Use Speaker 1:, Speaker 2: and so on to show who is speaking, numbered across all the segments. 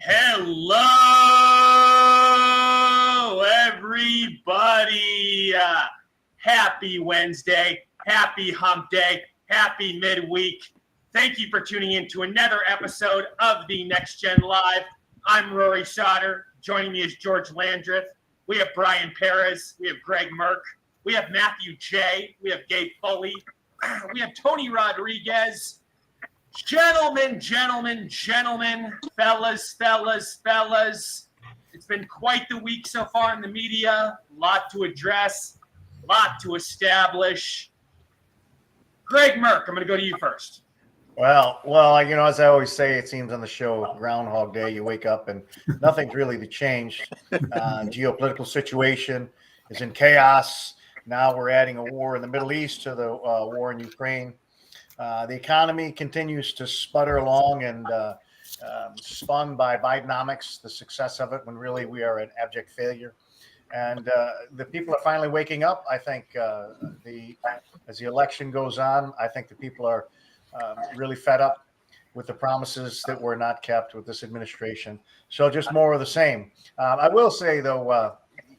Speaker 1: Hello, everybody. Happy Wednesday. Happy hump day. Happy midweek. Thank you for tuning in to another episode of the Next Gen Live. I'm Rory Sauter. Joining me is George Landreth. We have Brian Perez. We have Greg Merck. We have Matthew J. We have Gabe Foley. We have Tony Rodriguez. Gentlemen, fellas. It's been quite the week so far in the media. A lot to address, a lot to establish. Greg Merck, I'm going to go to you first.
Speaker 2: Well, as I always say, it seems on the show, Groundhog Day, you wake up and nothing's really changed. Geopolitical situation is in chaos. Now we're adding a war in the Middle East to the war in Ukraine. The economy continues to sputter along and spun by Bidenomics, the success of it, when really we are an abject failure. And the people are finally waking up. I think as the election goes on, I think the people are really fed up with the promises that were not kept with this administration. So just more of the same. I will say, though,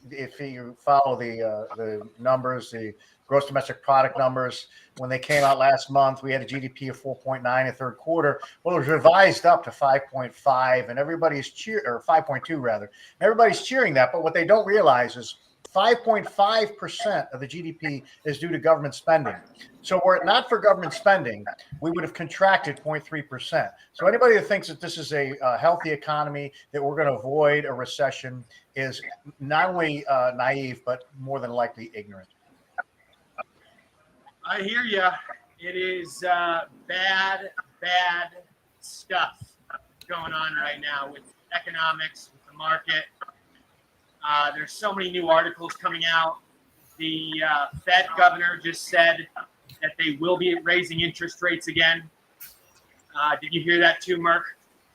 Speaker 2: if you follow the numbers, the gross domestic product numbers, when they came out last month, we had a GDP of 4.9 in third quarter. Well, it was revised up to 5.5, and everybody's or 5.2 rather. Everybody's cheering that, but what they don't realize is 5.5% of the GDP is due to government spending. So were it not for government spending, we would have contracted 0.3%. So anybody that thinks that this is a healthy economy, that we're going to avoid a recession, is not only naive, but more than likely ignorant.
Speaker 1: I hear you. It is bad stuff going on right now with economics, with the market. There's so many new articles coming out. The Fed governor just said that they will be raising interest rates again. Did you hear that too, Merck?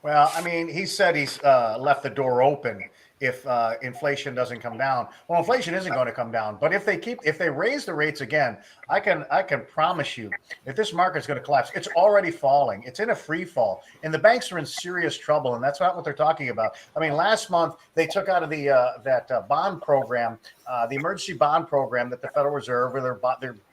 Speaker 2: Well, I mean, he said he's left the door open if inflation doesn't come down. Well, inflation isn't going to come down, but if they raise the rates again, I can promise you that this market's going to collapse. It's already falling. It's in a free fall, and the banks are in serious trouble, and that's not what they're talking about. I mean, last month they took out of the that bond program, the emergency bond program that the Federal Reserve, where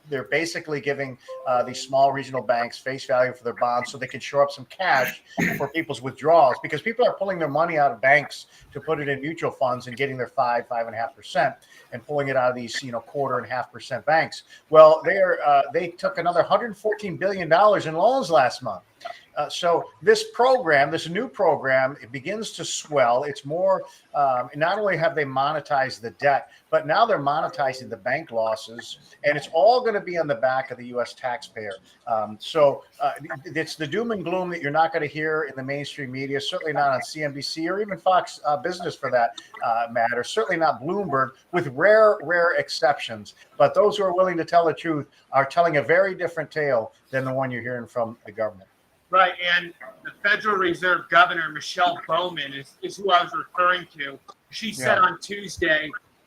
Speaker 2: they're basically giving these small regional banks face value for their bonds so they can shore up some cash for people's withdrawals, because people are pulling their money out of banks to put it in mutual funds and getting their 5.5%, and pulling it out of these 0.25% banks. Well, they took another $114 billion in loans last month. So this new program, it begins to swell. It's more, not only have they monetized the debt, but now they're monetizing the bank losses, and it's all going to be on the back of the U.S. taxpayer. So it's the doom and gloom that you're not going to hear in the mainstream media, certainly not on CNBC or even Fox Business for that matter, certainly not Bloomberg, with rare exceptions. But those who are willing to tell the truth are telling a very different tale than the one you're hearing from the government.
Speaker 1: Right, and the Federal Reserve Governor, Michelle Bowman, is who I was referring to. She said on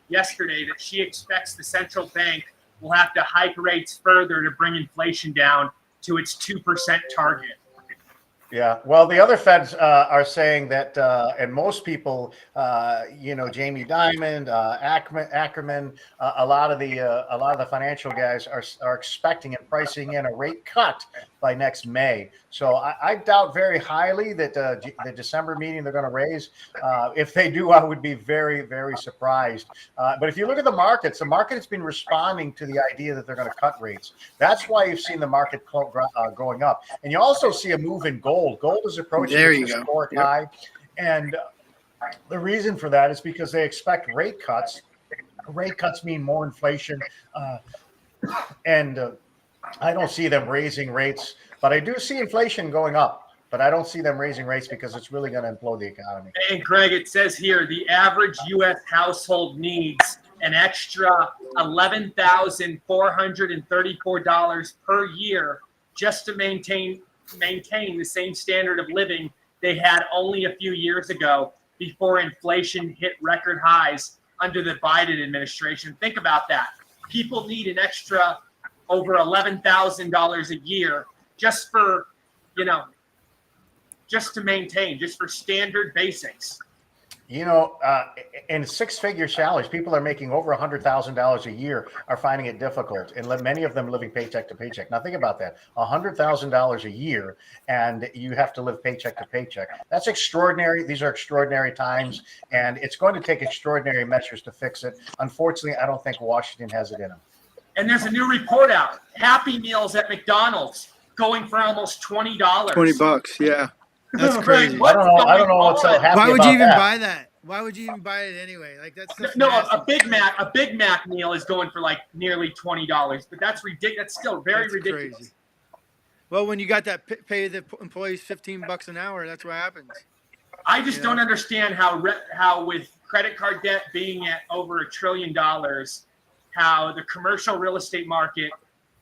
Speaker 1: yesterday, that she expects the central bank will have to hike rates further to bring inflation down to its 2% target.
Speaker 2: Yeah, well, the other Feds are saying that, and most people, Jamie Dimon, Ackerman, a lot of the financial guys are expecting and pricing in a rate cut by next May. So I doubt very highly that the December meeting they're going to raise. If they do, I would be very, very surprised. But if you look at the market has been responding to the idea that they're going to cut rates. That's why you've seen the market going up. And you also see a move in gold. Gold is approaching its historic high. And the reason for that is because they expect rate cuts. Rate cuts mean more inflation. And I don't see them raising rates, but I do see inflation going up. But I don't see them raising rates because it's really going to implode the economy.
Speaker 1: And Greg, it says here the average U.S. household needs an extra $11,434 per year just to maintain the same standard of living they had only a few years ago before inflation hit record highs under the Biden administration. Think about that. People need an extra over $11,000 a year just for, just to maintain, just for standard basics.
Speaker 2: You know, in six-figure salaries, people are making over $100,000 a year are finding it difficult, and many of them living paycheck to paycheck. Now, think about that: $100,000 a year, and you have to live paycheck to paycheck. That's extraordinary. These are extraordinary times, and it's going to take extraordinary measures to fix it. Unfortunately, I don't think Washington has it in them.
Speaker 1: And there's a new report out: Happy Meals at McDonald's going for almost $20.
Speaker 3: $20, yeah. That's
Speaker 1: Like,
Speaker 3: crazy.
Speaker 1: what's
Speaker 2: I don't know
Speaker 1: going
Speaker 2: what's so
Speaker 1: on?
Speaker 2: happy
Speaker 3: Why would
Speaker 2: about
Speaker 3: you even
Speaker 2: that.
Speaker 3: buy that? Why would you even buy it anyway? Like that's
Speaker 1: No, a Big Mac meal is going for like nearly $20, but that's ridiculous. That's still very ridiculous.
Speaker 3: Crazy. Well, when you got that pay the employees $15 an hour, that's what happens.
Speaker 1: I just don't understand how with credit card debt being at over $1 trillion, how the commercial real estate market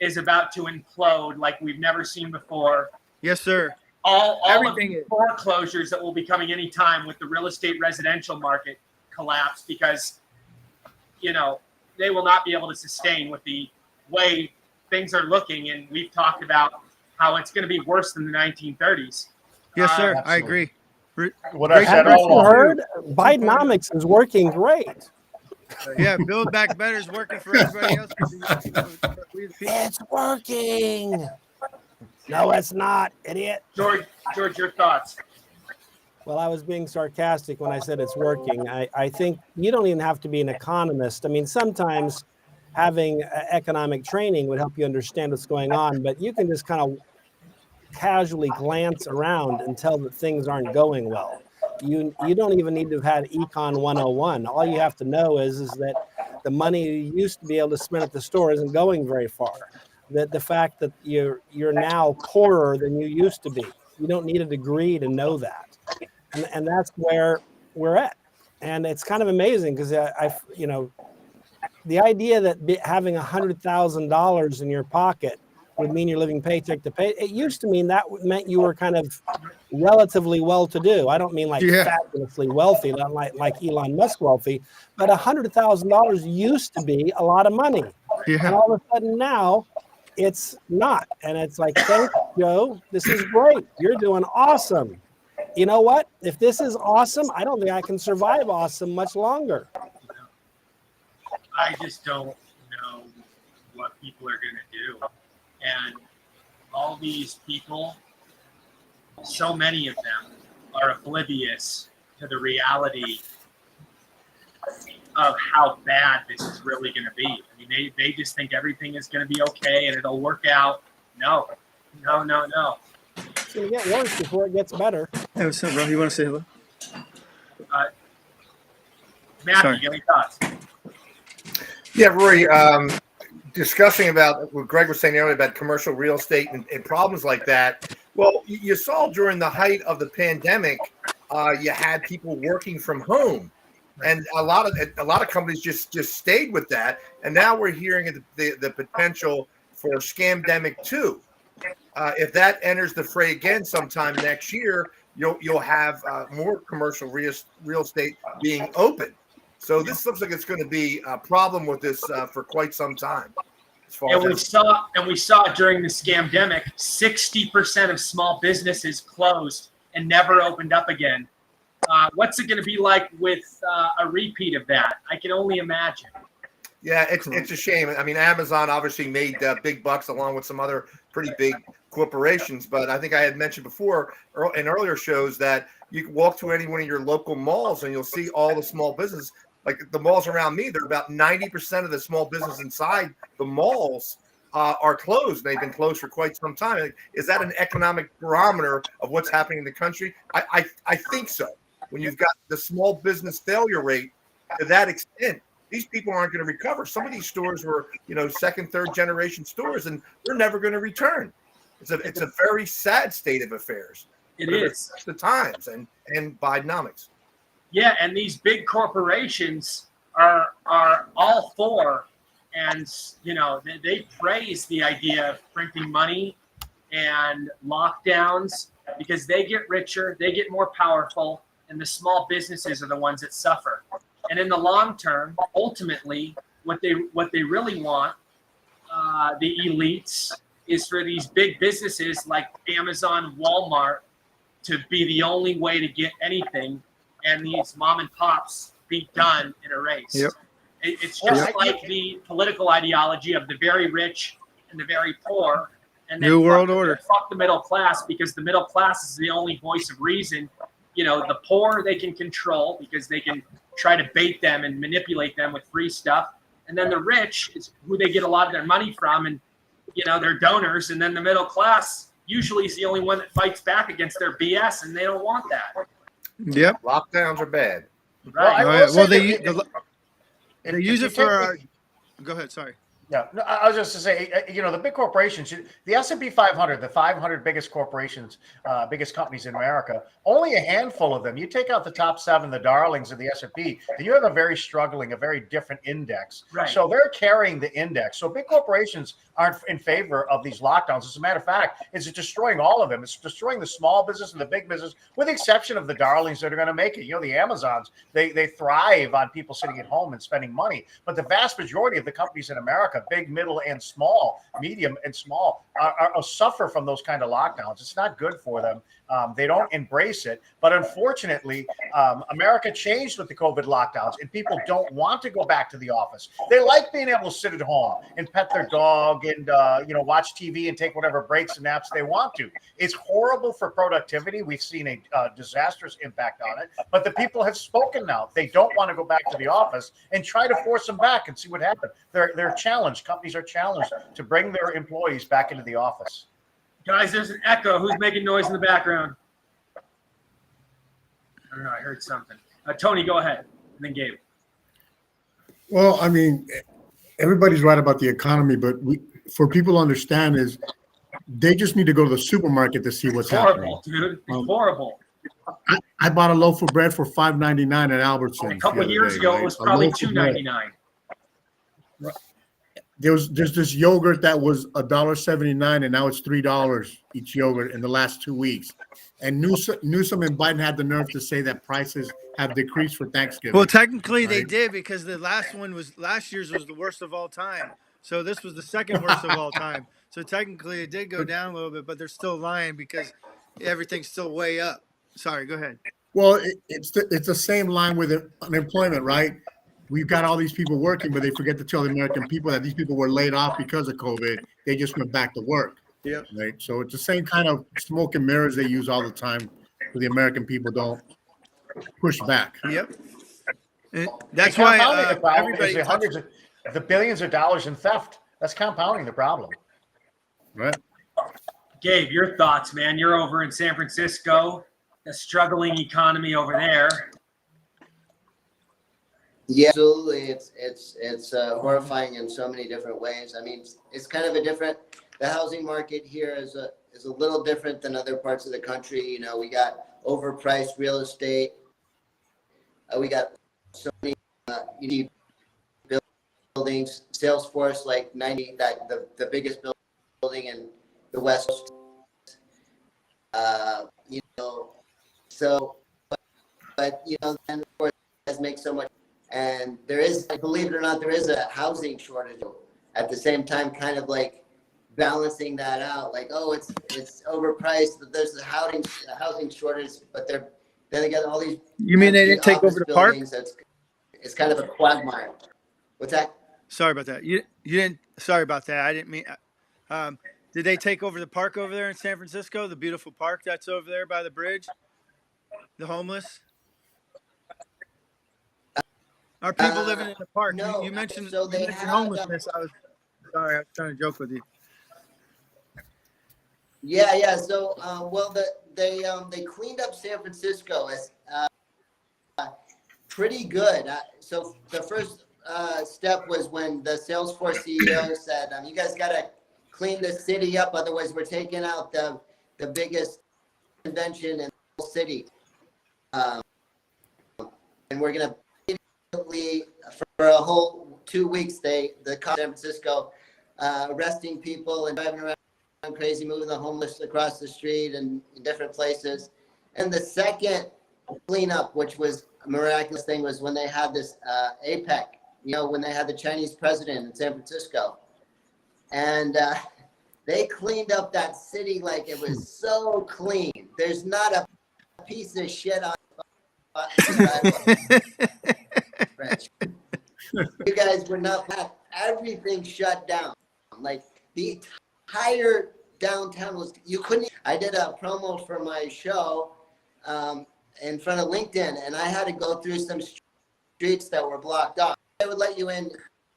Speaker 1: is about to implode like we've never seen before.
Speaker 3: Yes, sir.
Speaker 1: All
Speaker 3: Everything
Speaker 1: of the foreclosures that will be coming anytime with the real estate residential market collapse, because, you know, they will not be able to sustain with the way things are looking. And we've talked about how it's going to be worse than the 1930s.
Speaker 3: Yes, sir.
Speaker 2: Absolutely.
Speaker 3: I agree.
Speaker 2: What I said
Speaker 4: Haven't
Speaker 2: all
Speaker 4: you
Speaker 2: along.
Speaker 4: heard? Bidenomics is working great.
Speaker 3: Yeah, Build Back Better is working for everybody else.
Speaker 4: It's working. No, it's not, idiot.
Speaker 1: George, your thoughts?
Speaker 4: Well, I was being sarcastic when I said it's working. I think you don't even have to be an economist. I mean, sometimes having economic training would help you understand what's going on, but you can just kind of casually glance around and tell that things aren't going well. You don't even need to have had Econ 101. All you have to know is that the money you used to be able to spend at the store isn't going very far. That the fact that you're now poorer than you used to be. You don't need a degree to know that. And that's where we're at. And it's kind of amazing because the idea that having $100,000 in your pocket would mean you're living paycheck to pay. It used to mean that meant you were kind of relatively well-to-do. I don't mean like fabulously wealthy, not like Elon Musk wealthy, but $100,000 used to be a lot of money.
Speaker 3: Yeah.
Speaker 4: And all of a sudden now it's not. And it's like, thanks, Joe. This is great. You're doing awesome. You know what? If this is awesome, I don't think I can survive awesome much longer.
Speaker 1: I just don't know what people are going to do. And all these people, so many of them are oblivious to the reality of how bad this is really going to be. I mean, they just think everything is going to be okay and it'll work out. No.
Speaker 4: It's going to get worse before it gets better.
Speaker 3: Hey, what's up, bro? You want to say hello?
Speaker 1: Matthew, any thoughts?
Speaker 5: Yeah, Rory, discussing about what Greg was saying earlier about commercial real estate and problems like that. Well, you saw during the height of the pandemic, you had people working from home, and a lot of companies just stayed with that. And now we're hearing the potential for Scamdemic 2. If that enters the fray again sometime next year, you'll have more commercial real estate being open. So this looks like it's going to be a problem with this for quite some time.
Speaker 1: And we saw during the scamdemic, 60% of small businesses closed and never opened up again. What's it going to be like with a repeat of that? I can only imagine.
Speaker 5: Yeah, it's a shame. I mean, Amazon obviously made big bucks along with some other pretty big corporations. But I think I had mentioned before in earlier shows that you can walk to any one of your local malls and you'll see all the small business. Like the malls around me, they're about 90% of the small business inside the malls are closed. They've been closed for quite some time. Is that an economic barometer of what's happening in the country? I think so. When you've got the small business failure rate to that extent, these people aren't going to recover. Some of these stores were, second, third generation stores, and they're never going to return. It's a very sad state of affairs.
Speaker 1: It is
Speaker 5: the times and Bidenomics.
Speaker 1: Yeah, and these big corporations are all for, and they praise the idea of printing money and lockdowns because they get richer, they get more powerful, and the small businesses are the ones that suffer. And in the long term, ultimately, what they really want, the elites, is for these big businesses like Amazon, Walmart, to be the only way to get anything, and these mom and pops be done and erased.
Speaker 3: Yep.
Speaker 1: It's just
Speaker 2: Yep.
Speaker 1: like the political ideology of the very rich and the very poor, and then
Speaker 3: New World Order.
Speaker 1: fuck the middle class, because the middle class is the only voice of reason. You know, the poor they can control because they can try to bait them and manipulate them with free stuff, and then the rich is who they get a lot of their money from, and you know, their donors, and then the middle class usually is the only one that fights back against their BS, and they don't want that.
Speaker 3: Yep.
Speaker 5: Lockdowns are bad.
Speaker 1: Right.
Speaker 3: Well, they use it for. Go ahead. Sorry.
Speaker 2: Yeah, no, I was just to say, you know, the big corporations, the S&P 500, the 500 biggest corporations, biggest companies in America, only a handful of them. You take out the top 7, the darlings of the S&P, and you have a very different index.
Speaker 1: Right.
Speaker 2: So they're carrying the index. So big corporations aren't in favor of these lockdowns. As a matter of fact, it's destroying all of them. It's destroying the small business and the big business, with the exception of the darlings that are going to make it. You know, the Amazons, they thrive on people sitting at home and spending money. But the vast majority of the companies in America, big, middle, and small, medium and small, are suffer from those kind of lockdowns. It's not good for them. They don't embrace it. But unfortunately, America changed with the COVID lockdowns, and people don't want to go back to the office. They like being able to sit at home and pet their dog and you know, watch TV and take whatever breaks and naps they want to. It's horrible for productivity. We've seen a disastrous impact on it. But the people have spoken now. They don't want to go back to the office, and try to force them back and see what happens. They're challenged. Companies are challenged to bring their employees back into the office.
Speaker 1: Guys, there's an echo. Who's making noise in the background? I don't know. I heard something. Tony, go ahead. And then Gabe.
Speaker 6: Well, I mean, everybody's right about the economy, but for people to understand is they just need to go to the supermarket to see what's
Speaker 1: Horrible,
Speaker 6: happening.
Speaker 1: dude. It's horrible.
Speaker 6: I bought a loaf of bread for $5.99 at Albertsons.
Speaker 1: A couple of years ago, it was probably $2.99.
Speaker 6: There's this yogurt that was $1.79, and now it's $3 each yogurt in the last 2 weeks. And Newsom and Biden had the nerve to say that prices have decreased for Thanksgiving.
Speaker 3: Well, technically they did, because the last year's was the worst of all time. So this was the second worst of all time. So technically it did go down a little bit, but they're still lying because everything's still way up. Sorry, go ahead.
Speaker 6: Well, it's the same line with unemployment, right? We've got all these people working, but they forget to tell the American people that these people were laid off because of COVID. They just went back to work.
Speaker 3: Yep.
Speaker 6: Right. So it's the same kind of smoke and mirrors they use all the time, so the American people don't push back.
Speaker 3: Yep. And that's why
Speaker 2: everybody the billions of dollars in theft. That's compounding the problem.
Speaker 6: Right.
Speaker 1: Gabe, your thoughts, man. You're over in San Francisco, a struggling economy over there.
Speaker 7: Yeah, absolutely. It's horrifying in so many different ways. I mean, it's kind of a different. The housing market here is a little different than other parts of the country. You know, we got overpriced real estate. We got so many unique buildings. Salesforce, like 90, that the biggest building in the West. You know, so, but you know, then of course, it does make so much. And there is, believe it or not, there is a housing shortage at the same time, kind of like balancing that out. Like, oh, it's overpriced, but there's a housing shortage, but then they got all these.
Speaker 3: You mean they didn't take over the park?
Speaker 7: It's kind of a quagmire. What's that?
Speaker 3: Sorry about that. You didn't. Sorry about that. I didn't mean. Did they take over the park over there in San Francisco? The beautiful park that's over there by the bridge. The homeless. Are people living in the park?
Speaker 7: No.
Speaker 3: You mentioned,
Speaker 7: So
Speaker 3: you mentioned homelessness. I was sorry. I was trying to joke with you.
Speaker 7: Yeah. So, well, they cleaned up San Francisco as pretty good. So the first step was when the Salesforce CEO said, "You guys got to clean the city up, otherwise we're taking out the biggest convention in the whole city, and we're gonna." For a whole 2 weeks, the San Francisco arresting people and driving around crazy, moving the homeless across the street and in different places. And the second cleanup, which was a miraculous thing, was when they had this APEC, you know, when they had the Chinese president in San Francisco. And they cleaned up that city like it was so clean. There's not a piece of shit on French. You guys were not back. Everything shut down. Like the entire downtown was, you couldn't. I did a promo for my show in front of LinkedIn, and I had to go through some streets that were blocked off. They would let you in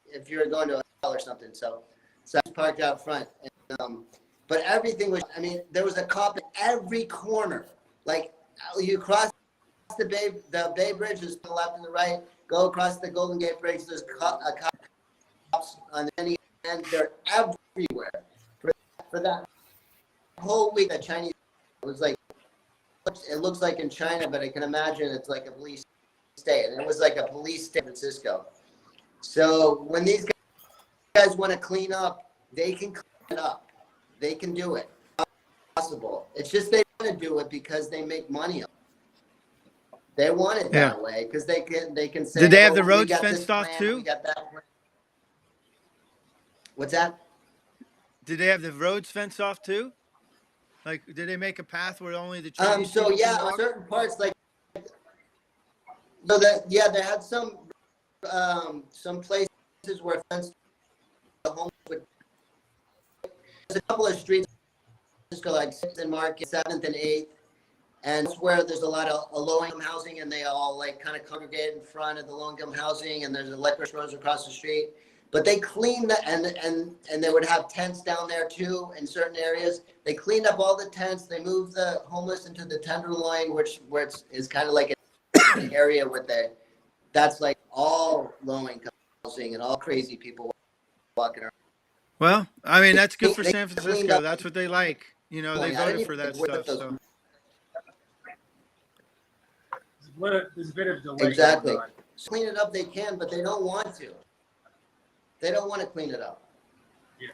Speaker 7: if you were going to a hotel or something. So I was parked out front. And, but everything was, I mean, there was a cop at every corner. Like you cross the Bay Bridge, is to the left and the right. Go across the Golden Gate Bridge, there's cops on any end. They're everywhere. For that whole week, the Chinese, it was like, it looks like in China, but I can imagine it's like a police state. And it was like a police state in San Francisco. So when these guys want to clean up, they can clean it up. They can do it. It's possible. It's just they want to do it because they make money. They want it that way because they can say.
Speaker 3: Did they have the roads fenced off too?
Speaker 7: We got that plan. What's that?
Speaker 3: Did they have the roads fenced off too? Like, did they make a path where only the Chinese
Speaker 7: So
Speaker 3: people
Speaker 7: yeah,
Speaker 3: can
Speaker 7: on
Speaker 3: walk?
Speaker 7: certain parts, like, so that they had some places where fenced the homes would. There's a couple of streets, like 6th and Market, 7th and 8th, and that's where there's a lot of low-income housing, and they all like kind of congregate in front of the low-income housing, and there's electric roads across the street. But they cleaned that, and they would have tents down there too in certain areas. They cleaned up all the tents. They moved the homeless into the Tenderloin, where it's kind of like an area where that's like all low-income housing and all crazy people walking around.
Speaker 3: Well, I mean, that's good for
Speaker 7: They
Speaker 3: San
Speaker 7: cleaned
Speaker 3: Francisco.
Speaker 7: up-
Speaker 3: That's what they like. You know, they
Speaker 7: I
Speaker 3: voted
Speaker 7: didn't
Speaker 3: for that
Speaker 7: think with
Speaker 3: stuff.
Speaker 7: those-
Speaker 3: So
Speaker 1: There's a bit of delay.
Speaker 7: Exactly.
Speaker 1: going on.
Speaker 7: Clean it up they can, but they don't want to. They don't want to clean it up.
Speaker 1: Yeah.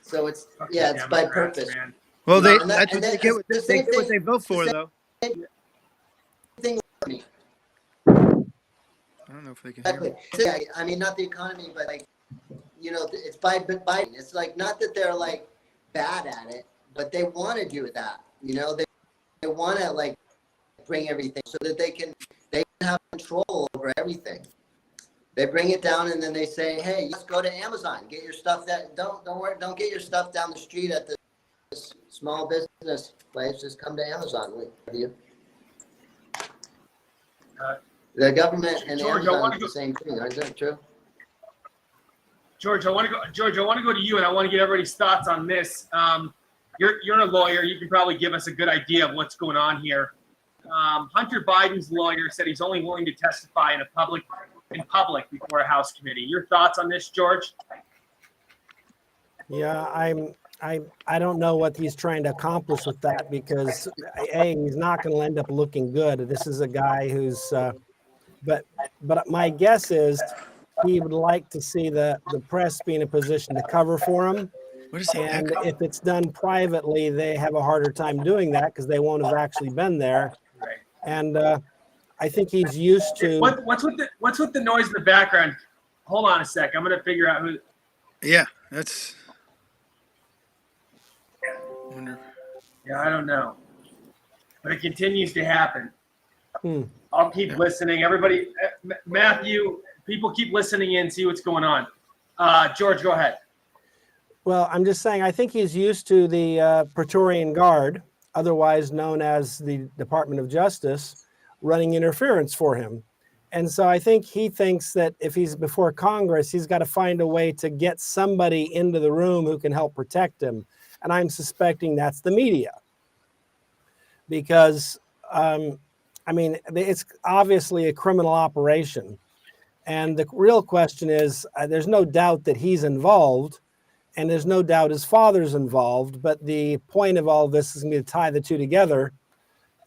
Speaker 7: So it's
Speaker 1: Fucking
Speaker 7: it's by
Speaker 1: Democrats,
Speaker 7: purpose.
Speaker 1: man.
Speaker 3: well,
Speaker 7: No, and
Speaker 3: that's what they get.
Speaker 7: the
Speaker 3: They
Speaker 7: same
Speaker 3: get what
Speaker 7: thing-
Speaker 3: they vote for,
Speaker 7: the
Speaker 3: though.
Speaker 7: Thing with me.
Speaker 3: I don't know if they can hear me.
Speaker 7: Exactly. I mean, not the economy, but like, it's by Biden. It's like not that they're like bad at it, but they want to do that. They want to like bring everything so that they can have control over everything. They bring it down and then they say, "Hey, let's go to Amazon. Get your stuff. Don't worry. Don't get your stuff down the street at this small business place. Just come to Amazon with you." The government and
Speaker 1: George, I
Speaker 7: Amazon
Speaker 1: wanna
Speaker 7: is the
Speaker 1: go-
Speaker 7: same thing. Isn't that true?
Speaker 1: George, I want to go to you, and I want to get everybody's thoughts on this. You're a lawyer. You can probably give us a good idea of what's going on here. Hunter Biden's lawyer said he's only willing to testify in public before a House committee. Your thoughts on this, George?
Speaker 4: Yeah, I don't know what he's trying to accomplish with that because he's not going to end up looking good. This is a guy who's, but my guess is he would like to see the press be in a position to cover for him.
Speaker 3: What is that?
Speaker 4: And if it's done privately, they have a harder time doing that because they won't have actually been there.
Speaker 1: Right.
Speaker 4: And I think he's used to.
Speaker 1: What's with the noise in the background? Hold on a sec. I'm gonna figure out who.
Speaker 3: Yeah, that's. I wonder.
Speaker 1: Yeah, I don't know, but it continues to happen.
Speaker 4: Hmm.
Speaker 1: I'll keep listening. Everybody, Matthew, people keep listening in, see what's going on. George, go ahead.
Speaker 4: Well, I'm just saying, I think he's used to the Praetorian Guard, otherwise known as the Department of Justice, running interference for him. And so I think he thinks that if he's before Congress, he's got to find a way to get somebody into the room who can help protect him. And I'm suspecting that's the media. Because, it's obviously a criminal operation. And the real question is, there's no doubt that he's involved. And there's no doubt his father's involved, but the point of all this is going to tie the two together.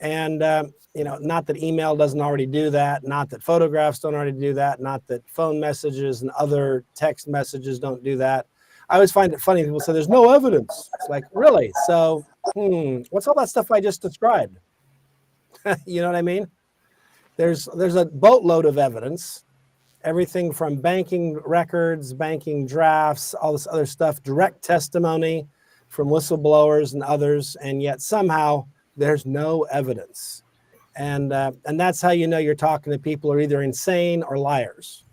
Speaker 4: And, not that email doesn't already do that, not that photographs don't already do that, not that phone messages and other text messages don't do that. I always find it funny. People say there's no evidence. It's like, really? So, what's all that stuff I just described? You know what I mean? There's a boatload of evidence. Everything from banking records, banking drafts, all this other stuff, direct testimony from whistleblowers and others. And yet somehow There's no evidence. And that's how you know you're talking to people who are either insane or liars.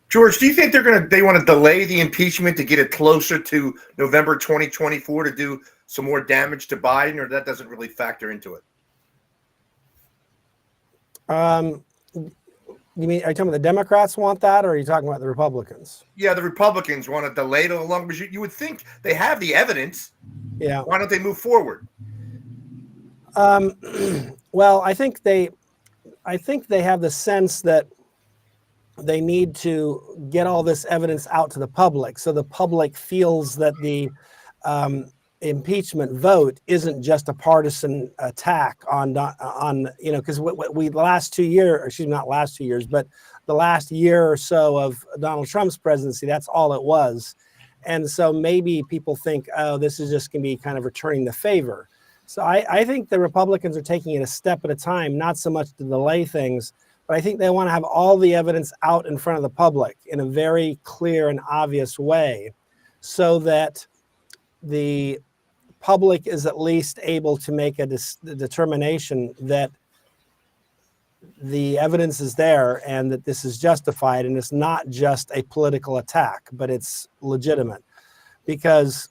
Speaker 5: George, do you think they want to delay the impeachment to get it closer to November 2024 to do some more damage to Biden, or that doesn't really factor into it?
Speaker 4: You mean, are you talking about the Democrats want that, or are you talking about the Republicans?
Speaker 5: Yeah, the Republicans want to delay it a little longer. You would think they have the evidence.
Speaker 4: Yeah.
Speaker 5: Why don't they move forward?
Speaker 4: Well, I think they have the sense that they need to get all this evidence out to the public, so the public feels that the impeachment vote isn't just a partisan attack on because we the last 2 years, excuse me, not last 2 years, but the last year or so of Donald Trump's presidency, that's all it was. And so maybe people think, oh, this is just going to be kind of returning the favor. So I think the Republicans are taking it a step at a time, not so much to delay things, but I think they want to have all the evidence out in front of the public in a very clear and obvious way, so that the public is at least able to make a determination that the evidence is there and that this is justified, and it's not just a political attack, but it's legitimate. Because,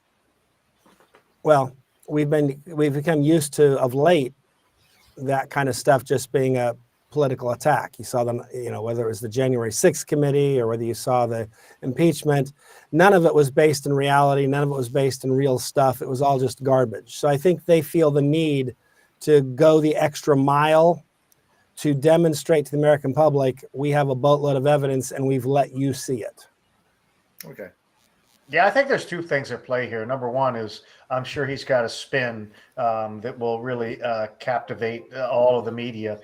Speaker 4: well, we've become used to, of late, that kind of stuff just being a political attack. You saw them, whether it was the January 6th committee or whether you saw the impeachment, none of it was based in reality. None of it was based in real stuff. It was all just garbage. So I think they feel the need to go the extra mile to demonstrate to the American public, we have a boatload of evidence and we've let you see it.
Speaker 5: Okay.
Speaker 2: Yeah, I think there's two things at play here. Number one is I'm sure he's got a spin that will really captivate all of the media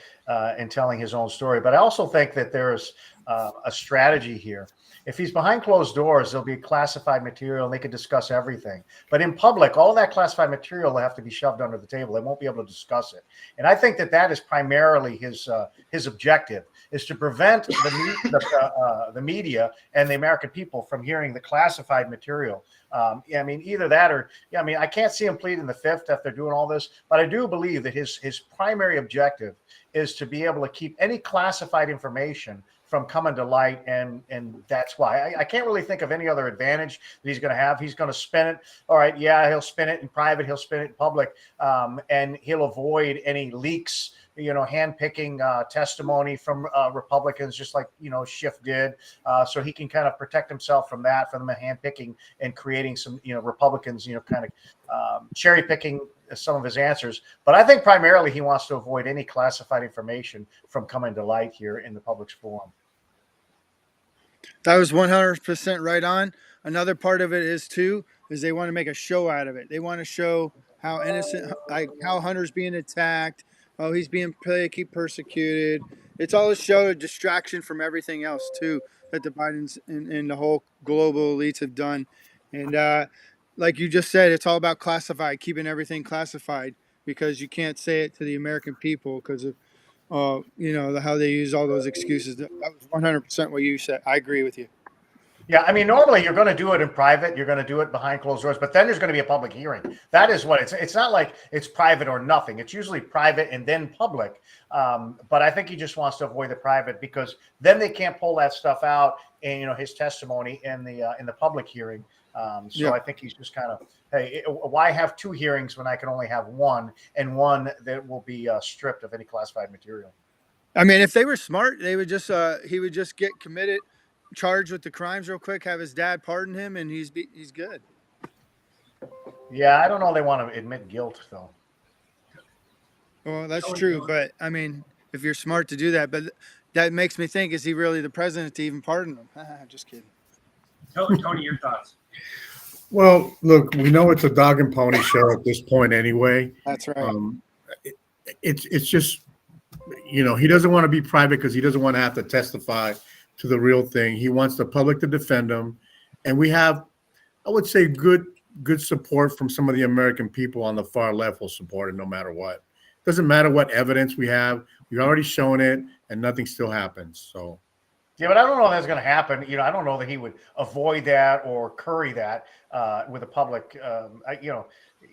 Speaker 2: in telling his own story. But I also think that there's a strategy here. If he's behind closed doors, there'll be classified material and they can discuss everything. But in public, all that classified material will have to be shoved under the table. They won't be able to discuss it. And I think that is primarily his objective, is to prevent the media and the American people from hearing the classified material. I mean, either that or, I can't see him pleading the fifth if they're doing all this, but I do believe that his primary objective is to be able to keep any classified information from coming to light, and that's why I can't really think of any other advantage that he's going to have. He's going to spin it. All right, yeah, he'll spin it in private, he'll spin it in public, and he'll avoid any leaks, hand-picking testimony from Republicans, just like Schiff did, so he can kind of protect himself from that, from them hand-picking and creating some Republicans kind of cherry-picking some of his answers. But I think primarily he wants to avoid any classified information from coming to light here in the public's forum.
Speaker 3: That was 100% right on. Another part of it is they want to make a show out of it. They want to show how innocent, like how Hunter's being attacked, oh, he's being persecuted. It's all a show, a distraction from everything else too that the Bidens and the whole global elites have done. And like you just said, it's all about classified, keeping everything classified, because you can't say it to the American people because of how they use all those excuses. That was 100% what you said. I agree with you.
Speaker 2: Yeah, I mean, normally you're going to do it in private. You're going to do it behind closed doors, but then there's going to be a public hearing. That is what it's not like it's private or nothing. It's usually private and then public. But I think he just wants to avoid the private, because then they can't pull that stuff out and his testimony in the public hearing. I think he's just kind of, hey, why have two hearings when I can only have one, and one that will be stripped of any classified material?
Speaker 3: I mean, if they were smart, they would just he would just get committed, charged with the crimes real quick, have his dad pardon him, and he's good.
Speaker 2: Yeah, I don't know. They want to admit guilt, though.
Speaker 3: Well, that's true, but I mean, if you're smart to do that, but that makes me think: is he really the president to even pardon him? Just kidding.
Speaker 1: Tony, your thoughts?
Speaker 6: Well, look, we know it's a dog and pony show at this point anyway.
Speaker 3: That's right.
Speaker 6: It's just, he doesn't want to be private because he doesn't want to have to testify to the real thing. He wants the public to defend him. And we have, I would say, good support from some of the American people on the far left will support it no matter what. Doesn't matter what evidence we have. We've already shown it, and nothing still happens. So.
Speaker 2: Yeah, but I don't know if that's going to happen. I don't know that he would avoid that or curry that with the public.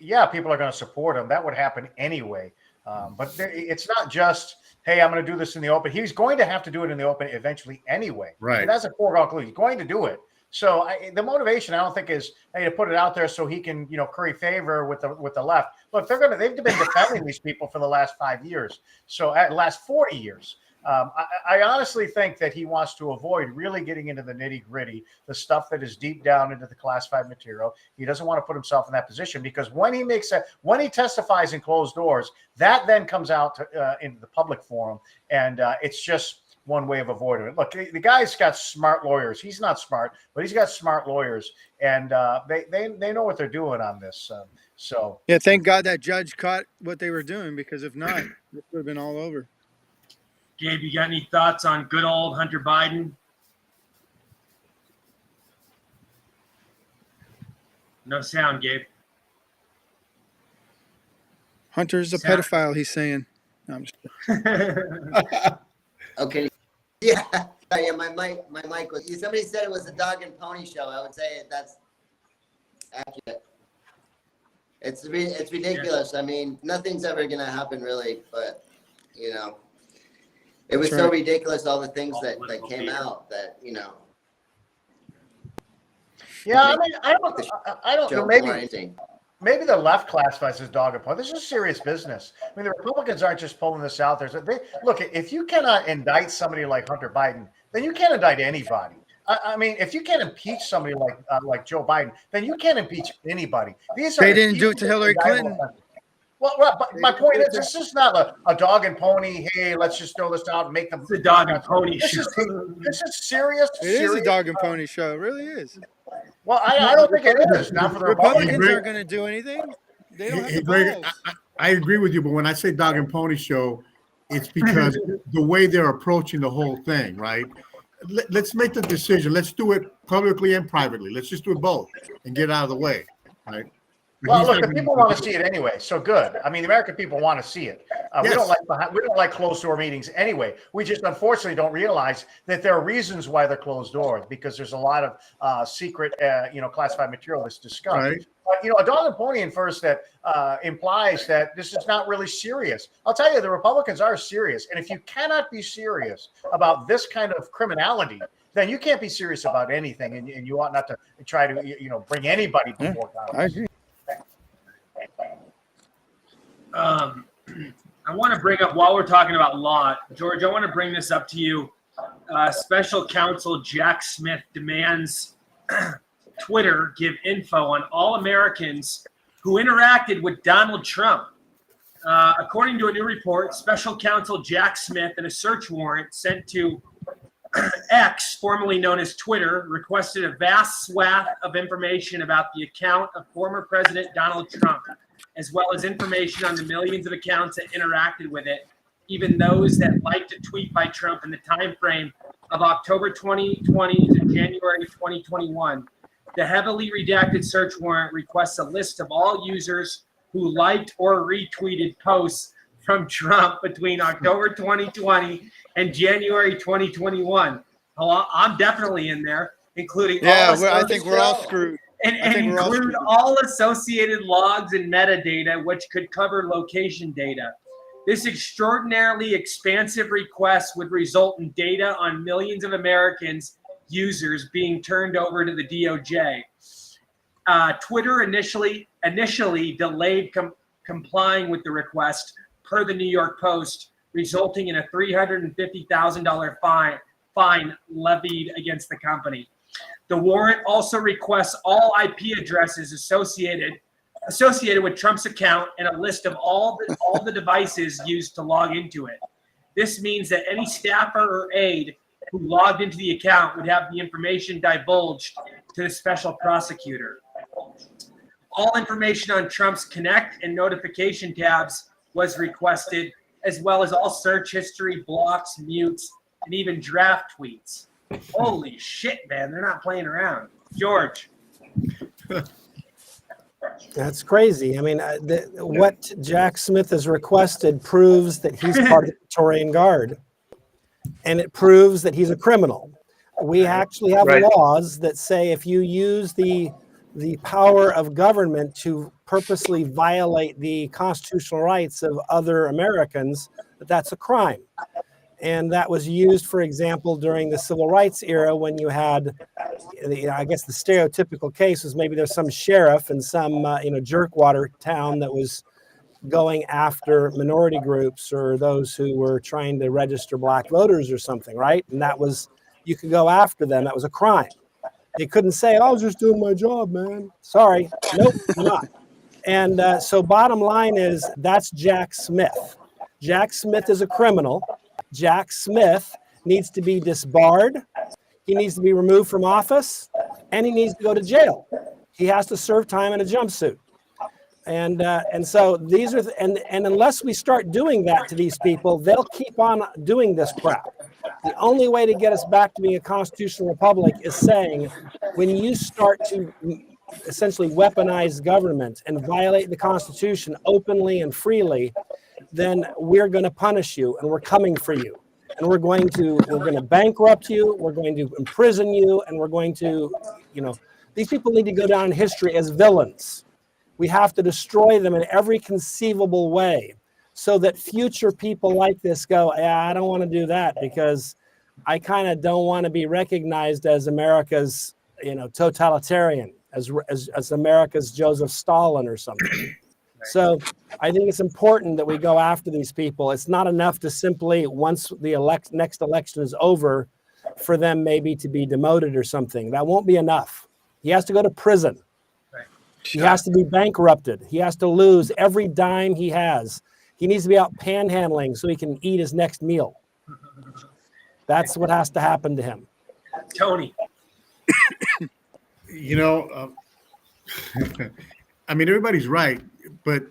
Speaker 2: yeah, people are going to support him. That would happen anyway. But it's not just, hey, I'm going to do this in the open. He's going to have to do it in the open eventually anyway.
Speaker 6: Right.
Speaker 2: And that's a foregone conclusion. He's going to do it. So the motivation, I don't think, is, hey, to put it out there so he can, curry favor with the left. Look, they've been defending these people for the last 5 years. So at last 40 years. I honestly think that he wants to avoid really getting into the nitty gritty, the stuff that is deep down into the classified material. He doesn't want to put himself in that position, because when he testifies in closed doors, that then comes out into the public forum, and it's just one way of avoiding it. Look, the guy's got smart lawyers. He's not smart, but he's got smart lawyers, and they know what they're doing on this. So
Speaker 3: yeah, thank God that judge caught what they were doing, because if not, it would have been all over.
Speaker 1: Gabe, you got any thoughts on good old Hunter Biden? No sound, Gabe.
Speaker 3: Hunter's a pedophile, he's saying. No, I'm just...
Speaker 7: Okay. Yeah. Yeah. My mic was. Somebody said it was a dog and pony show. I would say that's accurate. It's ridiculous. I mean, nothing's ever gonna happen really, but it was so ridiculous. All the things that came out that
Speaker 2: Yeah, I mean, I don't know. Maybe the left classifies as dog and pony. This is serious business. I mean, the Republicans aren't just pulling this out there. Look, if you cannot indict somebody like Hunter Biden, then you can't indict anybody. I mean, if you can't impeach somebody like Joe Biden, then you can't impeach anybody.
Speaker 3: They didn't do it to Hillary Clinton.
Speaker 2: Well, but my point is, this is not a dog and pony. Hey, let's just throw this out and make them.
Speaker 1: It's a dog and pony show.
Speaker 2: This is serious.
Speaker 3: It is a dog and pony show. It really is.
Speaker 2: Well, I don't think it is. Not for the
Speaker 3: Republicans aren't going to do anything. They don't have the balls.
Speaker 6: I agree with you, but when I say dog and pony show, it's because the way they're approaching the whole thing, right? Let's make the decision. Let's do it publicly and privately. Let's just do it both and get out of the way, right?
Speaker 2: Well, look, the people want to see it anyway, so good. I mean, the American people want to see it. Yes. We don't like closed door meetings anyway. We just unfortunately don't realize that there are reasons why they're closed doors, because there's a lot of secret, classified material that's discussed. Right. But a dog and pony infers that implies that this is not really serious. I'll tell you, the Republicans are serious, and if you cannot be serious about this kind of criminality, then you can't be serious about anything, and you ought not to try to bring anybody before Congress.
Speaker 3: I agree.
Speaker 1: I want to bring up, while we're talking about law, George, I want to bring this up to you. Special counsel Jack Smith demands Twitter give info on all Americans who interacted with Donald Trump. According to a new report, special counsel Jack Smith, in a search warrant sent to X, formerly known as Twitter, requested a vast swath of information about the account of former President Donald Trump, as well as information on the millions of accounts that interacted with it, even those that liked a tweet by Trump in the time frame of October 2020 to January 2021. The heavily redacted search warrant requests a list of all users who liked or retweeted posts from Trump between October 2020 and January 2021. I'm definitely in there, including
Speaker 3: I think we're all screwed.
Speaker 1: And include all associated logs and metadata, which could cover location data. This extraordinarily expansive request would result in data on millions of Americans users being turned over to the DOJ. Twitter initially delayed complying with the request, per the New York Post, resulting in a $350,000 fine levied against the company. The warrant also requests all IP addresses associated with Trump's account and a list of all the devices used to log into it. This means that any staffer or aide who logged into the account would have the information divulged to the special prosecutor. All information on Trump's Connect and notification tabs was requested, as well as all search history, blocks, mutes, and even draft tweets. Holy shit, man. They're not playing around. George.
Speaker 4: That's crazy. I mean, what Jack Smith has requested proves that he's part of the Praetorian Guard, and it proves that he's a criminal. We actually have laws that say if you use the the power of government to purposely violate the constitutional rights of other Americans, that's a crime. And that was used, for example, during the civil rights era when you had, I guess the stereotypical case was maybe there's some sheriff in some, jerkwater town that was going after minority groups or those who were trying to register black voters or something, right? And that was, you could go after them. That was a crime. They couldn't say, I was just doing my job, man. Sorry. Nope, you're not. And so bottom line is that's Jack Smith. Jack Smith is a criminal. Jack Smith needs to be disbarred. He needs to be removed from office, and he needs to go to jail. He has to serve time in a jumpsuit. And so these are, and unless we start doing that to these people, they'll keep on doing this crap. The only way to get us back to being a constitutional republic is saying, when you start to essentially weaponize government and violate the Constitution openly and freely, then we're going to punish you, and we're coming for you, and we're going to bankrupt you, we're going to imprison you, and we're going to, these people need to go down in history as villains. We have to destroy them in every conceivable way so that future people like this go, yeah, I don't want to do that because I kind of don't want to be recognized as America's, totalitarian, as America's Joseph Stalin or something. So I think it's important that we go after these people. It's not enough to simply, once the next election is over, for them maybe to be demoted or something. That won't be enough. He has to go to prison. He has to be bankrupted. He has to lose every dime he has. He needs to be out panhandling so he can eat his next meal. That's what has to happen to him.
Speaker 1: Tony.
Speaker 6: I mean, everybody's right, but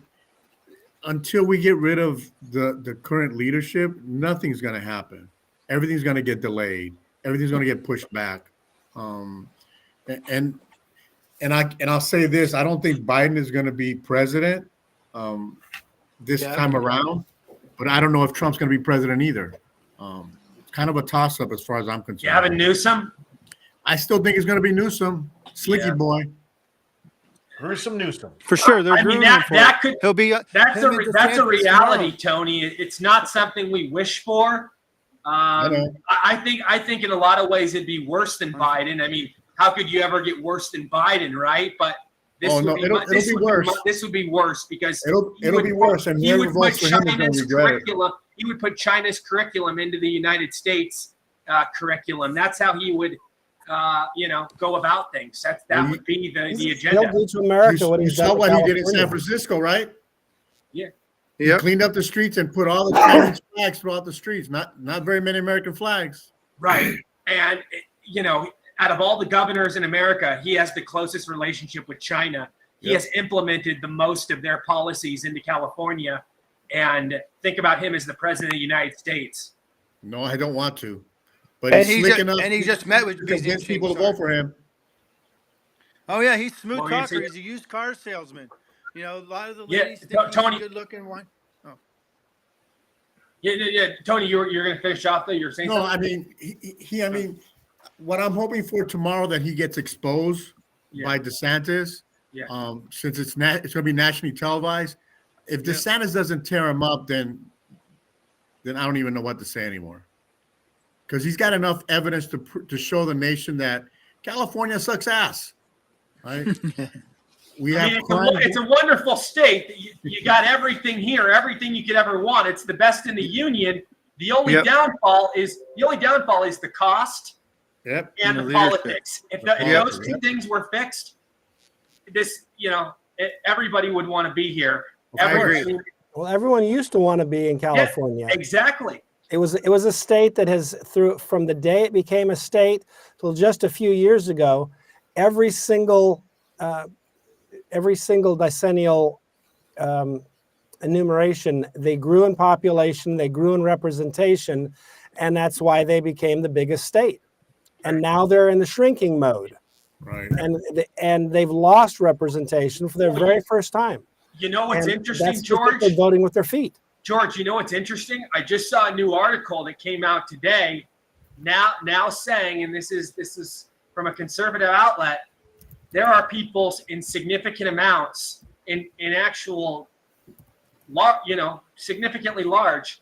Speaker 6: until we get rid of the current leadership, nothing's going to happen. Everything's going to get delayed. Everything's going to get pushed back. And I'll say this: I don't think Biden is going to be president this time around, but I don't know if Trump's going to be president either. It's kind of a toss-up as far as I'm concerned.
Speaker 1: You have a Newsom?
Speaker 6: I still think it's going to be Newsom, Slicky boy.
Speaker 2: Gruesome Newsom.
Speaker 3: For sure, they're grooming him for
Speaker 1: that
Speaker 3: it.
Speaker 1: could.
Speaker 3: He'll be.
Speaker 1: That's a reality,
Speaker 3: tomorrow.
Speaker 1: Tony. It's not something we wish for. I think in a lot of ways it'd be worse than Biden. I mean, how could you ever get worse than Biden, right? But this would be worse because
Speaker 6: it'll be worse, and
Speaker 1: he would
Speaker 6: put
Speaker 1: China's curriculum. He would put China's curriculum into the United States curriculum. That's how he would, go about things. That would be the agenda.
Speaker 4: He'll do to America what
Speaker 6: You
Speaker 4: he's done
Speaker 6: saw
Speaker 4: to
Speaker 6: what he did in
Speaker 4: California.
Speaker 6: San Francisco, right?
Speaker 1: Yeah.
Speaker 6: He cleaned up the streets and put all the Chinese flags throughout the streets. Not very many American flags.
Speaker 1: Right. And out of all the governors in America, he has the closest relationship with China. He has implemented the most of their policies into California. And think about him as the president of the United States.
Speaker 6: No, I don't want to. But
Speaker 3: And
Speaker 6: he's slick enough.
Speaker 3: and he just met with
Speaker 6: to convince people to vote for him.
Speaker 3: Oh yeah, he's a smooth
Speaker 1: Well,
Speaker 3: talker.
Speaker 1: he's
Speaker 3: He's a used car salesman. A lot of the
Speaker 1: Yeah,
Speaker 3: ladies think
Speaker 1: Tony-
Speaker 3: he's a good-looking one.
Speaker 1: Yeah. Tony, you're going to finish off though. You're saying
Speaker 6: No,
Speaker 1: something?
Speaker 6: I mean, what I'm hoping for tomorrow that he gets exposed by DeSantis, since it's going to be nationally televised. If DeSantis doesn't tear him up, then I don't even know what to say anymore. Because he's got enough evidence to show the nation that California sucks ass. Right?
Speaker 1: It's a wonderful state. You got everything here, everything you could ever want. It's the best in the union. The only downfall is the cost and the politics. If those two things were fixed, everybody would want to be here.
Speaker 6: I agree.
Speaker 4: Well, everyone used to want to be in California.
Speaker 1: Yeah, exactly.
Speaker 4: It was a state that has, from the day it became a state till just a few years ago, every single decennial enumeration, they grew in population, they grew in representation, and that's why they became the biggest state. And now they're in the shrinking mode.
Speaker 6: Right.
Speaker 4: And they've lost representation for their very first time.
Speaker 1: You know what's interesting,
Speaker 4: that's
Speaker 1: George?
Speaker 4: They're voting with their feet.
Speaker 1: George, you know what's interesting? I just saw a new article that came out today. Now saying, and this is from a conservative outlet, there are people in significant amounts in actual, significantly large,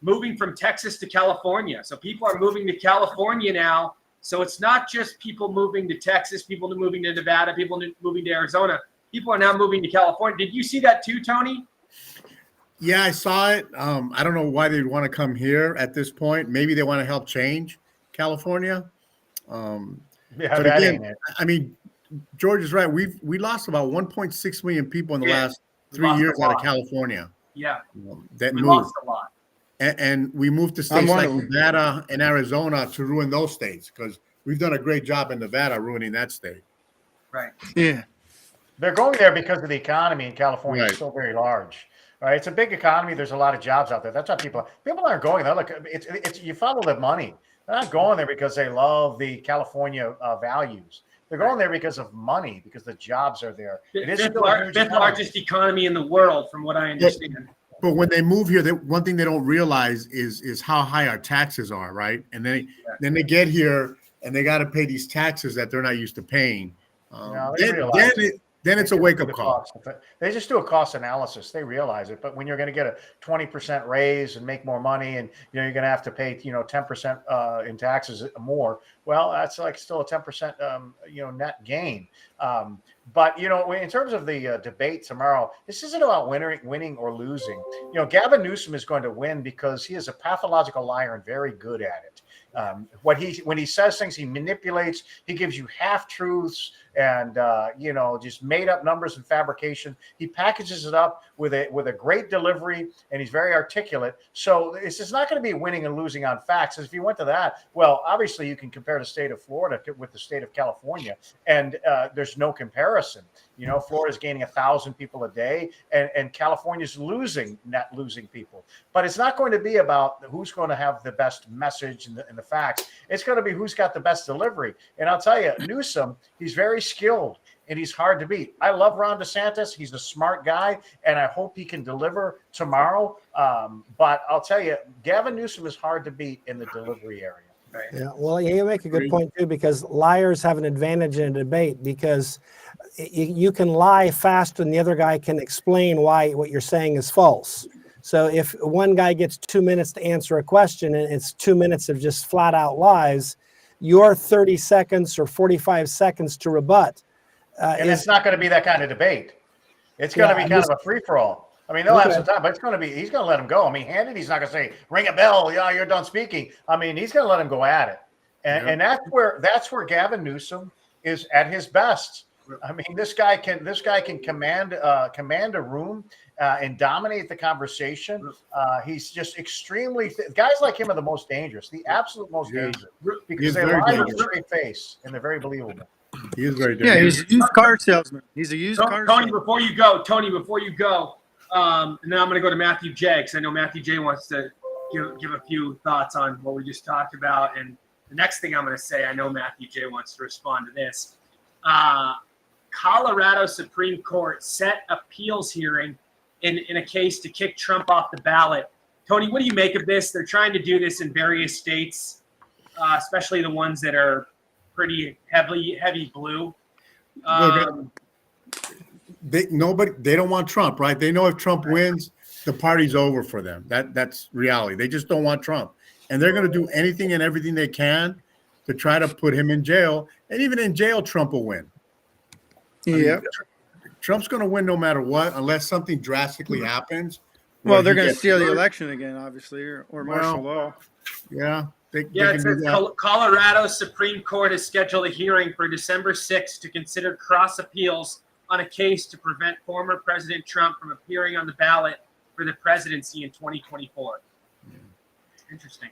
Speaker 1: moving from Texas to California. So people are moving to California now. So it's not just people moving to Texas, people moving to Nevada, people moving to Arizona. People are now moving to California. Did you see that too, Tony?
Speaker 6: Yeah, I saw it. I don't know why they'd want to come here at this point. Maybe they want to help change California.
Speaker 2: Yeah,
Speaker 6: But
Speaker 2: that
Speaker 6: again,
Speaker 2: ain't it.
Speaker 6: I mean, George is right. We lost about 1.6 million people in the last
Speaker 1: We
Speaker 6: 3
Speaker 1: lost a
Speaker 6: years out of
Speaker 1: lot.
Speaker 6: California.
Speaker 1: Yeah,
Speaker 6: That
Speaker 1: we
Speaker 6: moved.
Speaker 1: lost a lot.
Speaker 6: And we moved to
Speaker 3: I'm
Speaker 6: states
Speaker 3: one
Speaker 6: like
Speaker 3: of them.
Speaker 6: Nevada and Arizona to ruin those states because we've done a great job in Nevada ruining that state.
Speaker 1: Right.
Speaker 3: Yeah.
Speaker 2: They're going there because of the economy in California is
Speaker 6: Right.
Speaker 2: so very large. Right? It's a big economy. There's a lot of jobs out there. That's why people aren't going there. Look, it's you follow the money. They're not going there because they love the California values. They're going there because of money, because the jobs are there. It is
Speaker 1: Fifth
Speaker 2: still a huge economy.
Speaker 1: largest economy in the world, from what I understand.
Speaker 6: But when they move here, one thing they don't realize is how high our taxes are, right? And then they get here and they got to pay these taxes that they're not used to paying.
Speaker 2: They realize
Speaker 6: Then it's a wake up call.
Speaker 2: They just do a cost analysis. They realize it. But when you're going to get a 20% raise and make more money, and you're going to have to pay 10% in taxes more, well, that's like still a 10% net gain. But in terms of the debate tomorrow, this isn't about winning or losing. Gavin Newsom is going to win because he is a pathological liar and very good at it. When he says things, he manipulates. He gives you half truths and just made up numbers and fabrication. He packages it up with a great delivery, and he's very articulate. So this is not going to be winning and losing on facts. If you went to that, well, obviously you can compare the state of Florida with the state of California, and there's no comparison. Florida's gaining 1,000 people a day, and California's losing people. But it's not going to be about who's going to have the best message and the facts. It's going to be who's got the best delivery. And I'll tell you, Newsom, he's very skilled and he's hard to beat. I love Ron DeSantis. He's a smart guy, and I hope he can deliver tomorrow. But I'll tell you, Gavin Newsom is hard to beat in the delivery area.
Speaker 1: Right.
Speaker 4: Yeah, well, you make a good point too, because liars have an advantage in a debate because you can lie faster than the other guy can explain why what you're saying is false. So if one guy gets 2 minutes to answer a question and it's 2 minutes of just flat out lies, your 30 seconds or 45 seconds to rebut.
Speaker 2: And it's not going to be that kind of debate. It's going to be kind of a free for all. I mean, they'll have some time, but he's going to let him go. I mean, Hannity's not going to say, ring a bell, yeah, you're done speaking. I mean, he's going to let him go at it. And that's where Gavin Newsom is at his best. I mean, this guy can command a room and dominate the conversation. He's just extremely guys like him are the most dangerous, the absolute most dangerous, because they lie to a straight face and they're very believable.
Speaker 6: He is very dangerous.
Speaker 3: Yeah, he's a used car salesman. He's a used car
Speaker 1: Tony,
Speaker 3: salesman.
Speaker 1: before you go, and then I'm going to go to Matthew J, because I know Matthew J wants to give a few thoughts on what we just talked about. And the next thing I'm going to say, I know Matthew J wants to respond to this. Colorado Supreme Court set appeals hearing in a case to kick Trump off the ballot. Tony, what do you make of this? They're trying to do this in various states, especially the ones that are pretty heavy blue.
Speaker 6: They don't want Trump, right? They know if Trump wins, the party's over for them. That's reality. They just don't want Trump. And they're going to do anything and everything they can to try to put him in jail. And even in jail, Trump will win.
Speaker 3: Yeah.
Speaker 6: Trump's going to win no matter what, unless something drastically happens.
Speaker 3: Well, they're going to steal the election again, obviously, or martial law.
Speaker 6: Yeah.
Speaker 1: It says Colorado Supreme Court has scheduled a hearing for December 6th to consider cross appeals on a case to prevent former President Trump from appearing on the ballot for the presidency in 2024. Interesting.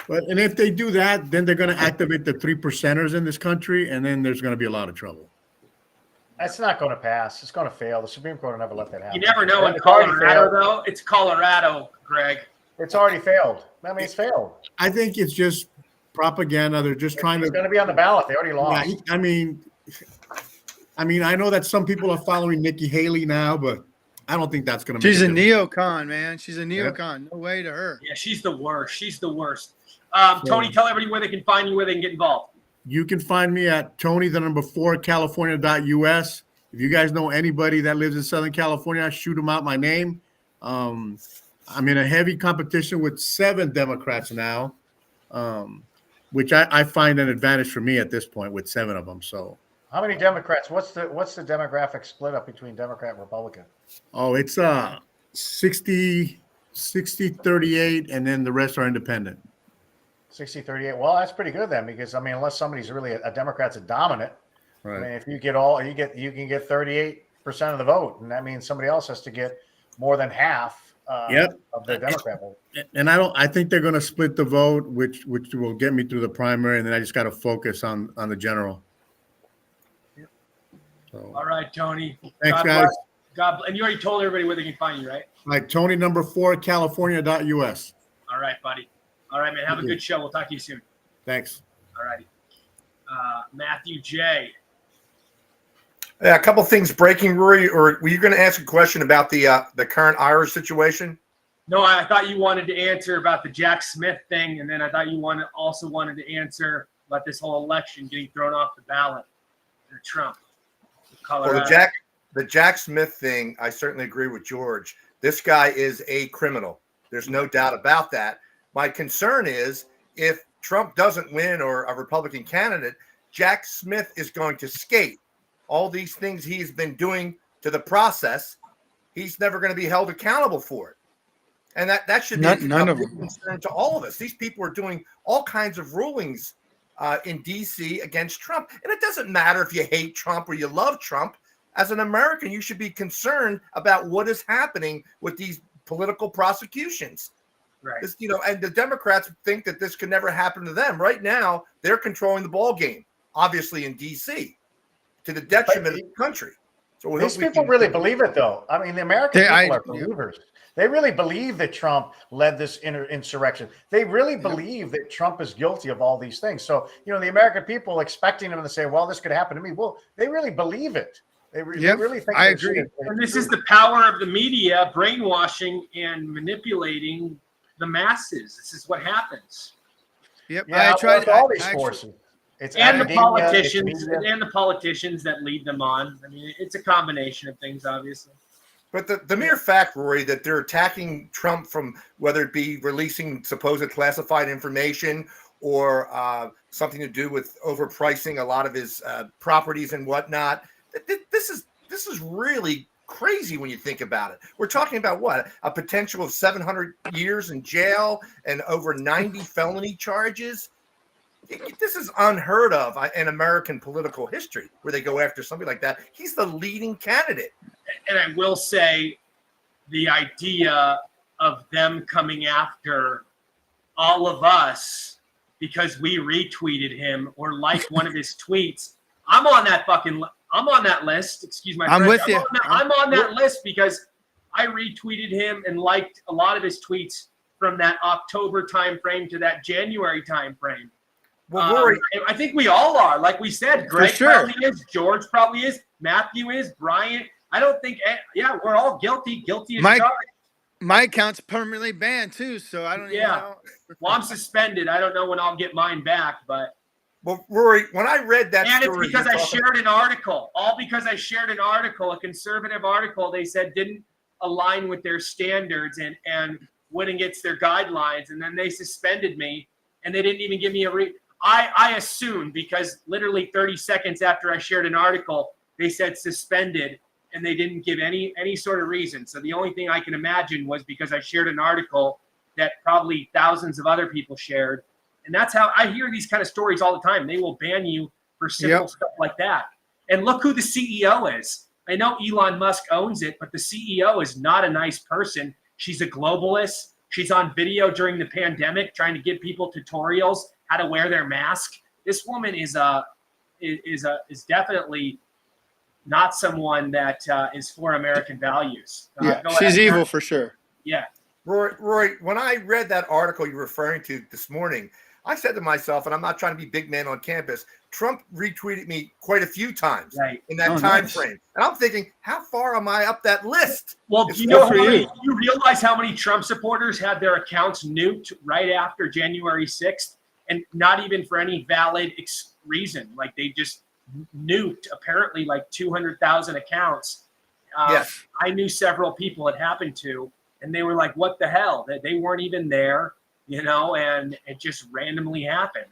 Speaker 6: And if they do that, then they're going to activate the 3%ers in this country, and then there's going to be a lot of trouble.
Speaker 2: That's not going to pass. It's going to fail. The Supreme Court will never let that happen.
Speaker 1: You never know in Colorado, though. It's Colorado, Greg.
Speaker 2: It's already failed. I mean, it's failed.
Speaker 6: I think it's just propaganda. They're just trying to.
Speaker 2: It's going to be on the ballot. They already lost.
Speaker 6: Yeah, I mean, I know that some people are following Nikki Haley now, but I don't think that's going to.
Speaker 3: She's a neocon, man. She's a neocon. No way to her.
Speaker 1: Yeah, she's the worst. She's the worst. Tony, tell everybody where they can find you, where they can get involved.
Speaker 6: You can find me at Tony4California.us. If you guys know anybody that lives in Southern California, shoot them out my name. I'm in a heavy competition with 7 Democrats now, which I find an advantage for me at this point with 7 of them. So
Speaker 2: How many Democrats? What's the demographic split up between Democrat and Republican?
Speaker 6: oh, it's 60 38, and then the rest are independent.
Speaker 2: 60-38. Well, that's pretty good then, because I mean, unless somebody's really a Democrat's a dominant.
Speaker 6: Right.
Speaker 2: I mean, if you can get 38% of the vote, and that means somebody else has to get more than half of the Democrat vote.
Speaker 6: And I think they're going to split the vote, which will get me through the primary, and then I just got to focus on the general. So,
Speaker 1: All right, Tony.
Speaker 6: thanks,
Speaker 1: God
Speaker 6: guys.
Speaker 1: bless. God bless. And you already told everybody where they can find you, right?
Speaker 6: Like Tony4California.us.
Speaker 1: All right, buddy. All right, man. Have a good show. We'll talk to you soon.
Speaker 6: Thanks.
Speaker 1: All righty. Matthew J.
Speaker 5: Yeah, a couple things breaking, Rory. Or were you going to ask a question about the current Irish situation?
Speaker 1: No, I thought you wanted to answer about the Jack Smith thing, and then I thought you also wanted to answer about this whole election getting thrown off the ballot for Trump.
Speaker 5: Well, the Jack Smith thing, I certainly agree with George. This guy is a criminal. There's no doubt about that. My concern is if Trump doesn't win or a Republican candidate, Jack Smith is going to skate. All these things he's been doing to the process, he's never going to be held accountable for it. And that should be
Speaker 3: None
Speaker 5: a
Speaker 3: of
Speaker 5: big
Speaker 3: them.
Speaker 5: concern to all of us. These people are doing all kinds of rulings in D.C. against Trump. And it doesn't matter if you hate Trump or you love Trump. As an American, you should be concerned about what is happening with these political prosecutions.
Speaker 1: Right.
Speaker 5: This, and the Democrats think that this could never happen to them. Right now, they're controlling the ball game, obviously in D.C., to the detriment of the country. So
Speaker 2: These people really believe it, though. I mean, the American people are believers. They really believe that Trump led this insurrection. They really believe that Trump is guilty of all these things. So, the American people expecting them to say, well, this could happen to me. Well, they really believe it. They really think
Speaker 3: I agree.
Speaker 1: And this is the power of the media brainwashing and manipulating the masses. This is what happens.
Speaker 3: Yep.
Speaker 2: Yeah,
Speaker 3: I tried
Speaker 2: all these forces. It's
Speaker 1: and the
Speaker 2: academia,
Speaker 1: politicians that lead them on. I mean, it's a combination of things, obviously.
Speaker 5: But the mere fact, Rory, that they're attacking Trump from whether it be releasing supposed classified information or something to do with overpricing a lot of his properties and whatnot, this is really crazy when you think about it. We're talking about what? A potential of 700 years in jail and over 90 felony charges. This is unheard of in American political history where they go after somebody like that. He's the leading candidate.
Speaker 1: And I will say the idea of them coming after all of us because we retweeted him or liked one of his tweets. I'm on that list. Excuse my
Speaker 3: I'm
Speaker 1: French.
Speaker 3: with you.
Speaker 1: I'm on that list because I retweeted him and liked a lot of his tweets from that October timeframe to that January timeframe.
Speaker 5: Well, Rory,
Speaker 1: I think we all are. Like we said, Greg
Speaker 3: sure.
Speaker 1: probably is, George probably is, Matthew is, Brian. I don't think, we're all guilty as charged.
Speaker 3: My account's permanently banned too, so I don't even know.
Speaker 1: Well, I'm suspended. I don't know when I'll get mine back, but.
Speaker 5: Well, Rory, when I read that
Speaker 1: and
Speaker 5: story,
Speaker 1: it's because I shared an article. All because I shared an article, a conservative article. They said didn't align with their standards and went against their guidelines, and then they suspended me, and they didn't even give me I assumed because literally 30 seconds after I shared an article, they said suspended, and they didn't give any sort of reason. So the only thing I can imagine was because I shared an article that probably thousands of other people shared. And that's how I hear these kind of stories all the time. They will ban you for simple stuff like that. And look who the CEO is. I know Elon Musk owns it, but the CEO is not a nice person. She's a globalist. She's on video during the pandemic trying to give people tutorials how to wear their mask. This woman is definitely not someone that is for American values.
Speaker 3: She's evil for sure.
Speaker 1: Yeah.
Speaker 5: Rory, when I read that article you're referring to this morning, I said to myself, and I'm not trying to be big man on campus, Trump retweeted me quite a few times in that time frame. And I'm thinking, how far am I up that list?
Speaker 1: Well, do you realize how many Trump supporters had their accounts nuked right after January 6th? And not even for any valid reason. Like they just nuked apparently like 200,000 accounts.
Speaker 5: Yes.
Speaker 1: I knew several people it happened to, and they were like, "What the hell?" They weren't even there, and it just randomly happened.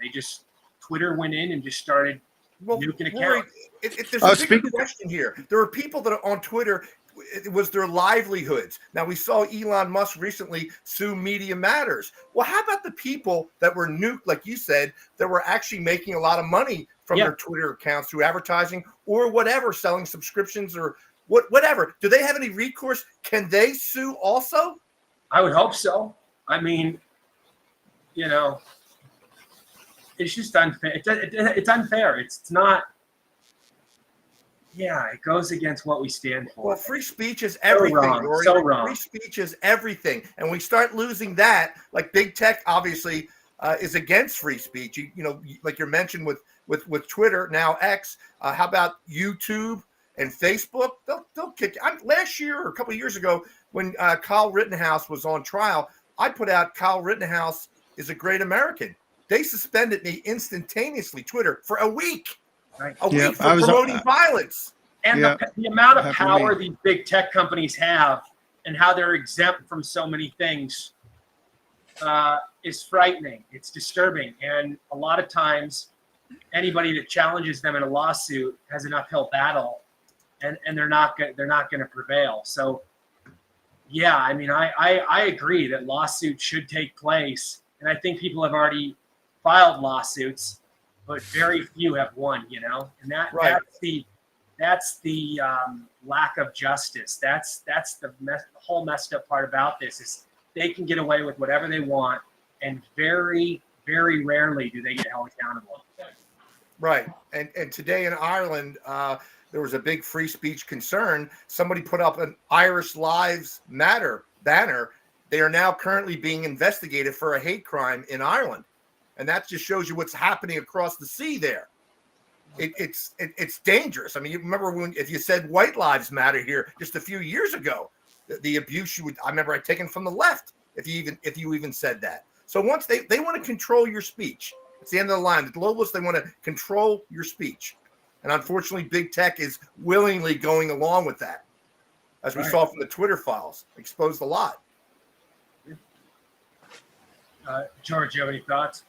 Speaker 1: Twitter went in and just started nuking
Speaker 5: Rory,
Speaker 1: accounts.
Speaker 5: there's a bigger question here. There are people that are on Twitter. It was their livelihoods. Now we saw Elon Musk recently sue Media Matters. Well, how about the people that were nuked, like you said, that were actually making a lot of money from their Twitter accounts through advertising or whatever, selling subscriptions or whatever? Do they have any recourse? Can they sue also?
Speaker 1: I would hope so. I mean, it's just unfair. It's unfair. It's not. Yeah, it goes against what we stand for.
Speaker 5: Well, free speech is everything, Rory.
Speaker 1: So wrong.
Speaker 5: Free speech is everything. And we start losing that, like big tech obviously is against free speech. Like you mentioned with Twitter, now X. How about YouTube and Facebook? They'll kick. Last year or a couple of years ago, when Kyle Rittenhouse was on trial, I put out Kyle Rittenhouse is a great American. They suspended me instantaneously, Twitter, for a week.
Speaker 1: Right.
Speaker 5: A week for promoting violence.
Speaker 1: And the amount of power these big tech companies have and how they're exempt from so many things is frightening. It's disturbing. And a lot of times, anybody that challenges them in a lawsuit has an uphill battle, and they're not going to prevail. So, yeah, I mean, I agree that lawsuits should take place, and I think people have already filed lawsuits, but very few have won. And that's the lack of justice. That's the whole messed up part about this is they can get away with whatever they want, and very, very rarely do they get held accountable.
Speaker 5: Right. And today in Ireland, there was a big free speech concern. Somebody put up an Irish Lives Matter banner. They are now currently being investigated for a hate crime in Ireland. And that just shows you what's happening across the sea there. It's dangerous. I mean, you remember if you said white lives matter here just a few years ago, the abuse I remember I'd taken from the left if you even said that. So once they want to control your speech, it's the end of the line. The globalists, they want to control your speech. And unfortunately, big tech is willingly going along with that. As we saw from the Twitter files, exposed a lot.
Speaker 1: George, you have any thoughts?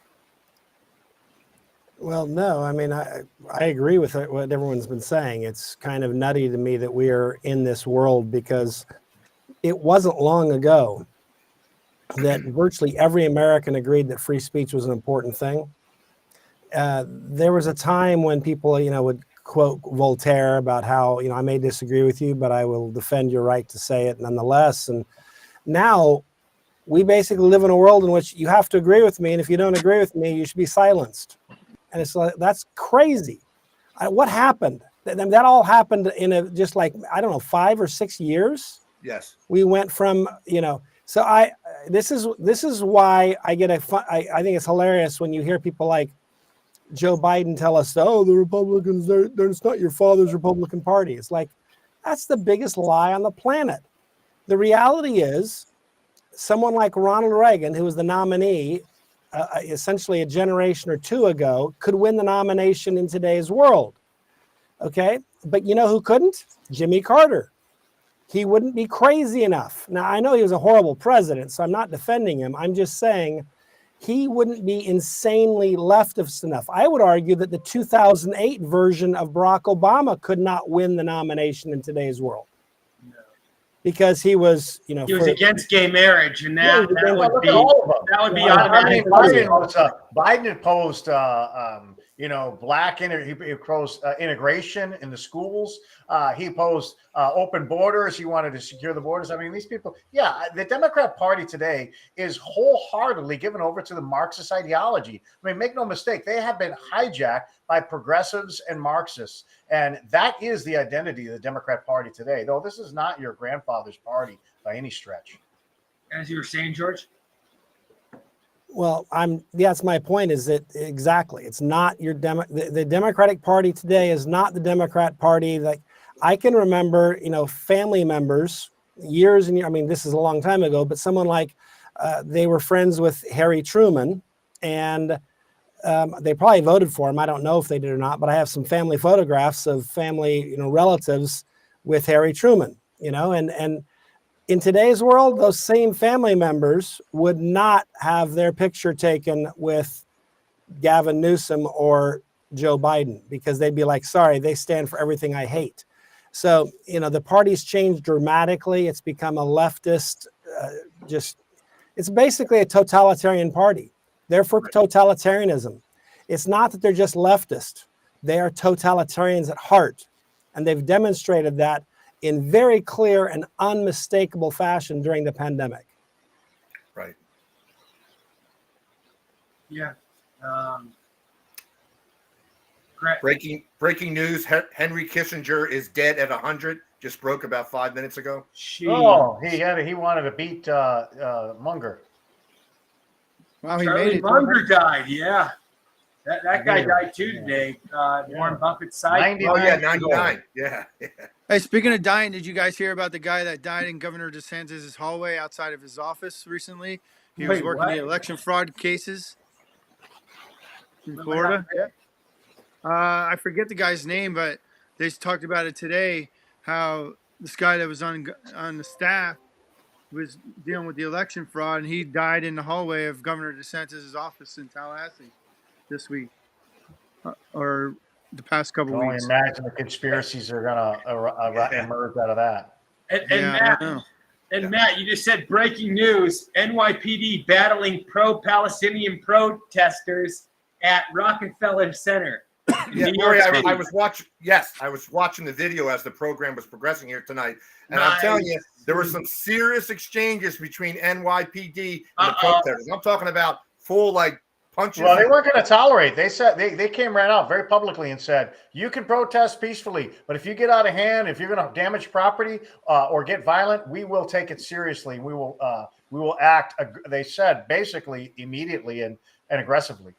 Speaker 4: Well, no, I mean, I agree with what everyone's been saying. It's kind of nutty to me that we are in this world because it wasn't long ago that virtually every American agreed that free speech was an important thing. There was a time when people, would quote Voltaire about how, I may disagree with you, but I will defend your right to say it nonetheless. And now we basically live in a world in which you have to agree with me. And if you don't agree with me, you should be silenced. And it's like, that's crazy. What happened? That all happened in just 5 or 6 years.
Speaker 5: Yes.
Speaker 4: We went from, so this is why I get I think it's hilarious when you hear people like Joe Biden tell us, oh, the Republicans, it's not your father's Republican Party. It's like, that's the biggest lie on the planet. The reality is someone like Ronald Reagan, who was the nominee essentially a generation or two ago, could win the nomination in today's world. Okay. But you know who couldn't? Jimmy Carter. He wouldn't be crazy enough. Now, I know he was a horrible president, so I'm not defending him. I'm just saying he wouldn't be insanely leftist enough. I would argue that the 2008 version of Barack Obama could not win the nomination in today's world. Because he was,
Speaker 1: he was against gay marriage, and that would be
Speaker 2: automatic. Biden opposed, black integration in the schools. He opposed open borders. He wanted to secure the borders. I mean, these people, the Democrat Party today is wholeheartedly given over to the Marxist ideology. I mean, make no mistake, they have been hijacked by progressives and Marxists. And that is the identity of the Democrat Party today, though this is not your grandfather's party by any stretch.
Speaker 1: As you were saying, George?
Speaker 4: Well, that's my point is that exactly. It's not your the Democratic Party today is not the Democrat Party. Like I can remember, family members years and years. I mean, this is a long time ago, but someone like they were friends with Harry Truman, and they probably voted for him. I don't know if they did or not, but I have some family photographs of family, relatives with Harry Truman, and in today's world, those same family members would not have their picture taken with Gavin Newsom or Joe Biden because they'd be like, sorry, they stand for everything I hate. So, the party's changed dramatically. It's become a leftist, it's basically a totalitarian party. They're for totalitarianism. It's not that they're just leftist. They are totalitarians at heart. And they've demonstrated that in very clear and unmistakable fashion during the pandemic.
Speaker 5: Right.
Speaker 1: Yeah. Great.
Speaker 5: Breaking news: Henry Kissinger is dead at 100. Just broke about 5 minutes ago.
Speaker 2: Oh, he wanted to beat Munger.
Speaker 3: Wow, he
Speaker 1: Charlie
Speaker 3: made it.
Speaker 1: Munger died. Yeah. That guy died too today. Warren Buffett's side.
Speaker 2: 99.
Speaker 5: Oh yeah, 99. Yeah.
Speaker 3: Hey, speaking of dying, did you guys hear about the guy that died in Governor DeSantis' hallway outside of his office recently? He was
Speaker 1: Wait,
Speaker 3: working
Speaker 1: what?
Speaker 3: the election fraud cases in Florida. Yeah. I forget the guy's name, but they talked about it today. How this guy that was on the staff was dealing with the election fraud, and he died in the hallway of Governor DeSantis' office in Tallahassee this week, or the past couple
Speaker 2: Can only
Speaker 3: weeks.
Speaker 2: imagine the conspiracies are gonna emerge out of that.
Speaker 1: And Matt, you just said breaking news: NYPD battling pro-Palestinian protesters at Rockefeller Center.
Speaker 5: Yeah,
Speaker 1: New York
Speaker 5: Rory,
Speaker 1: City.
Speaker 5: I was watching. Yes, I was watching the video as the program was progressing here tonight, and I'm telling you, there were some serious exchanges between NYPD and the protesters. I'm talking about full punches.
Speaker 2: Well, they weren't going to tolerate. They said they came right out very publicly and said you can protest peacefully, but if you get out of hand, if you're going to damage property or get violent, we will take it seriously. We will act. They said basically immediately and aggressively.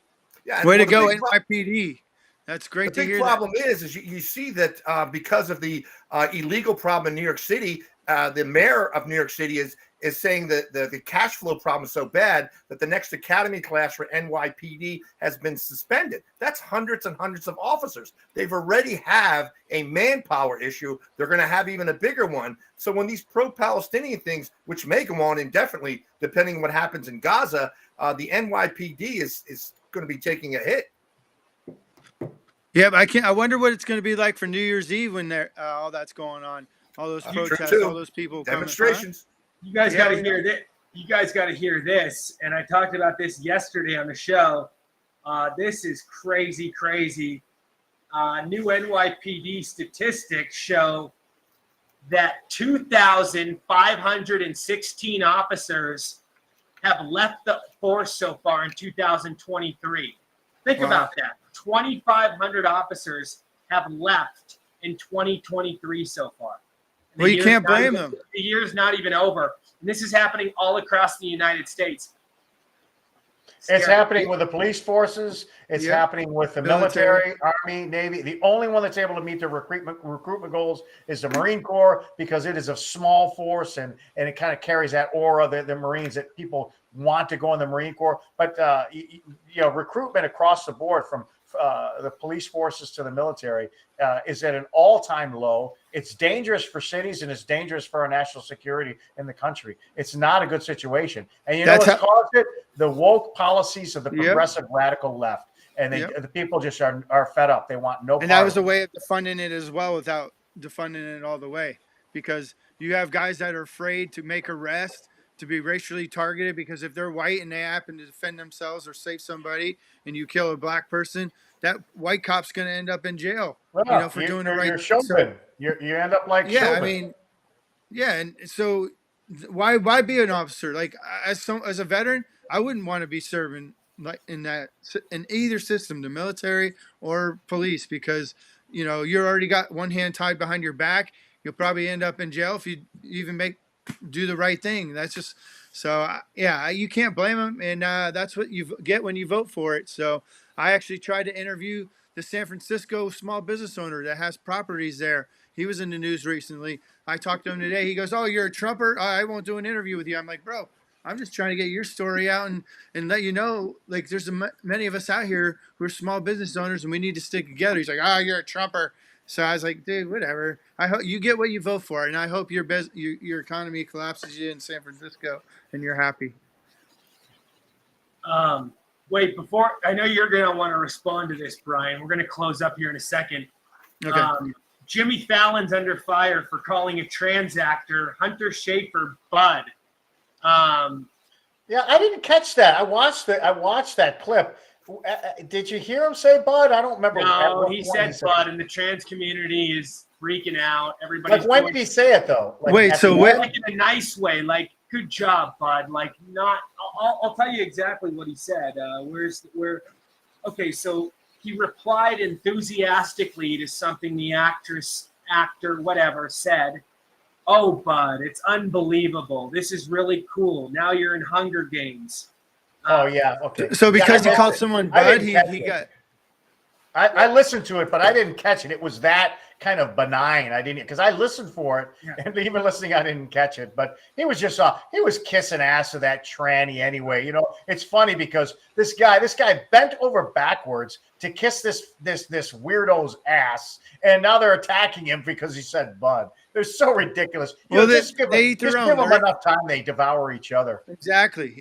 Speaker 5: Yeah,
Speaker 3: Way to go, NYPD. That's great to
Speaker 5: hear. The big problem is you see that because of the illegal problem in New York City, the mayor of New York City is saying that the cash flow problem is so bad that the next academy class for NYPD has been suspended. That's hundreds and hundreds of officers. They've already have a manpower issue. They're going to have even a bigger one. So when these pro-Palestinian things, which may go on indefinitely, depending on what happens in Gaza, the NYPD is going to be taking a hit.
Speaker 3: Yeah, but I wonder what it's going to be like for New Year's Eve when all that's going on. All those protests, all those people
Speaker 5: demonstrations.
Speaker 3: Coming,
Speaker 1: You guys got to hear this. You guys got to hear this. And I talked about this yesterday on the show. This is crazy, crazy. New NYPD statistics show that 2,516 officers have left the force so far in 2023. Think about that. 2,500 officers have left in 2023 so far.
Speaker 3: Well, you can't blame them.
Speaker 1: The year's not even over. And this is happening all across the United States.
Speaker 2: It's happening with the police forces. It's happening with the military, Army, Navy. The only one that's able to meet their recruitment goals is the Marine Corps because it is a small force and it kind of carries that aura, the Marines, that people want to go in the Marine Corps. But, recruitment across the board from the police forces to the military is at an all-time low. It's dangerous for cities and it's dangerous for our national security in the country. It's not a good situation. And you know what's caused it? The woke policies of the progressive radical left. And the people just are fed up. They want no part.
Speaker 3: And that was a way of defunding it as well without defunding it all the way. Because you have guys that are afraid to make arrests, to be racially targeted, because if they're white and they happen to defend themselves or save somebody and you kill a black person, that white cop's going to end up in jail, for doing the right thing.
Speaker 2: So, you end up like Chauvin.
Speaker 3: I mean, and so why be an officer? Like as a veteran, I wouldn't want to be serving like in either system, the military or police, because you're already got one hand tied behind your back. You'll probably end up in jail if you even do the right thing. That's just you can't blame them, and that's what you get when you vote for it. So I actually tried to interview the San Francisco small business owner that has properties there. He was in the news recently. I talked to him today. He goes, "Oh, you're a Trumper? I won't do an interview with you." I'm like, "Bro, I'm just trying to get your story out and let you know, like, there's many of us out here who are small business owners and we need to stick together. He's like, oh, you're a Trumper. So I was like, dude, whatever. I hope you get what you vote for, and I hope your economy collapses you in San Francisco and you're happy.
Speaker 1: Wait, before I know you're going to want to respond to this, Brian. We're going to close up here in a second.
Speaker 3: Okay.
Speaker 1: Jimmy Fallon's under fire for calling a trans actor Hunter Schafer Bud.
Speaker 2: Yeah, I didn't catch that. I watched that clip. Did you hear him say Bud? I don't remember.
Speaker 1: No, he said Bud, and the trans community is freaking out. Everybody's
Speaker 2: Like, when did he say it though? Like,
Speaker 3: Wait, so
Speaker 1: like in a nice way, like good job, Bud. Like not. I'll tell you exactly what he said. Okay, so he replied enthusiastically to something the actor, whatever, said. Oh, Bud, it's unbelievable. This is really cool. Now you're in Hunger Games.
Speaker 2: Oh yeah, okay.
Speaker 3: So because
Speaker 2: Yeah,
Speaker 3: he called someone
Speaker 2: I
Speaker 3: Bud,
Speaker 2: didn't
Speaker 3: he
Speaker 2: catch
Speaker 3: got.
Speaker 2: I listened to it, but I didn't catch it. It was that kind of benign. I didn't, because I listened for it, and even listening, I didn't catch it. But he was just he was kissing ass to that tranny anyway. You know, it's funny because this guy bent over backwards to kiss this weirdo's ass, and now they're attacking him because he said Bud. They're so ridiculous.
Speaker 3: Well,
Speaker 2: just give
Speaker 3: they eat their
Speaker 2: them
Speaker 3: own.
Speaker 2: enough time, they devour each other.
Speaker 3: Exactly.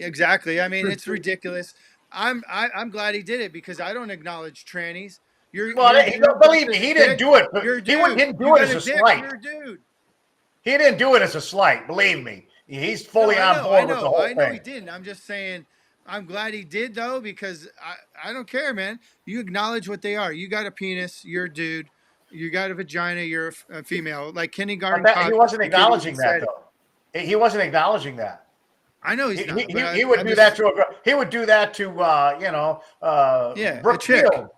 Speaker 3: I mean, it's ridiculous. I'm glad he did it because I don't acknowledge trannies.
Speaker 2: Believe me, he didn't do it. He didn't do it as a slight.
Speaker 3: You're a dude.
Speaker 2: He didn't do it as a slight. Believe me, he's fully on board with the whole thing.
Speaker 3: I know he didn't. I'm just saying, I'm glad he did though because I don't care, man. You acknowledge what they are. You got a penis. You're a dude. You got a vagina. You're a female. Like kindergarten.
Speaker 2: He wasn't acknowledging that though. He wasn't acknowledging that.
Speaker 3: I know he's not.
Speaker 2: He would do that to he would do that to Brooke
Speaker 3: a chick.
Speaker 2: Field.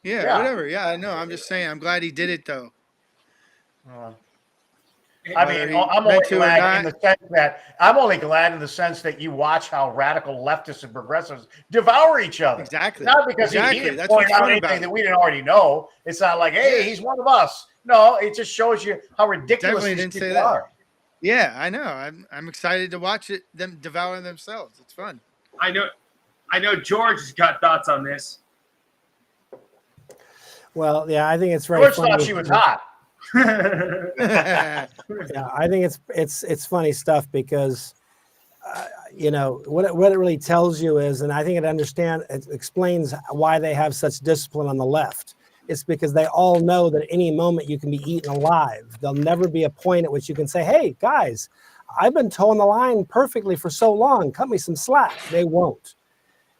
Speaker 3: Yeah, whatever. Yeah, I know. I'm just saying. I'm glad he did it though.
Speaker 2: I mean, I'm only glad in the sense that you watch how radical leftists and progressives devour each other.
Speaker 3: Exactly.
Speaker 2: Not because he didn't point out anything that we didn't already know. It's not like, hey, he's one of us. No, it just shows you how ridiculous these people are.
Speaker 3: Yeah, I know. I'm excited to watch them devour themselves. It's fun.
Speaker 1: I know George has got thoughts on this.
Speaker 4: Well, yeah, I think it's very
Speaker 2: George
Speaker 4: funny.
Speaker 2: thought she was hot.
Speaker 4: Yeah, I think it's funny stuff because what it really tells you is, and I think it explains why they have such discipline on the left. It's because they all know that at any moment you can be eaten alive. There'll never be a point at which you can say, hey, guys, I've been towing the line perfectly for so long. Cut me some slack. They won't.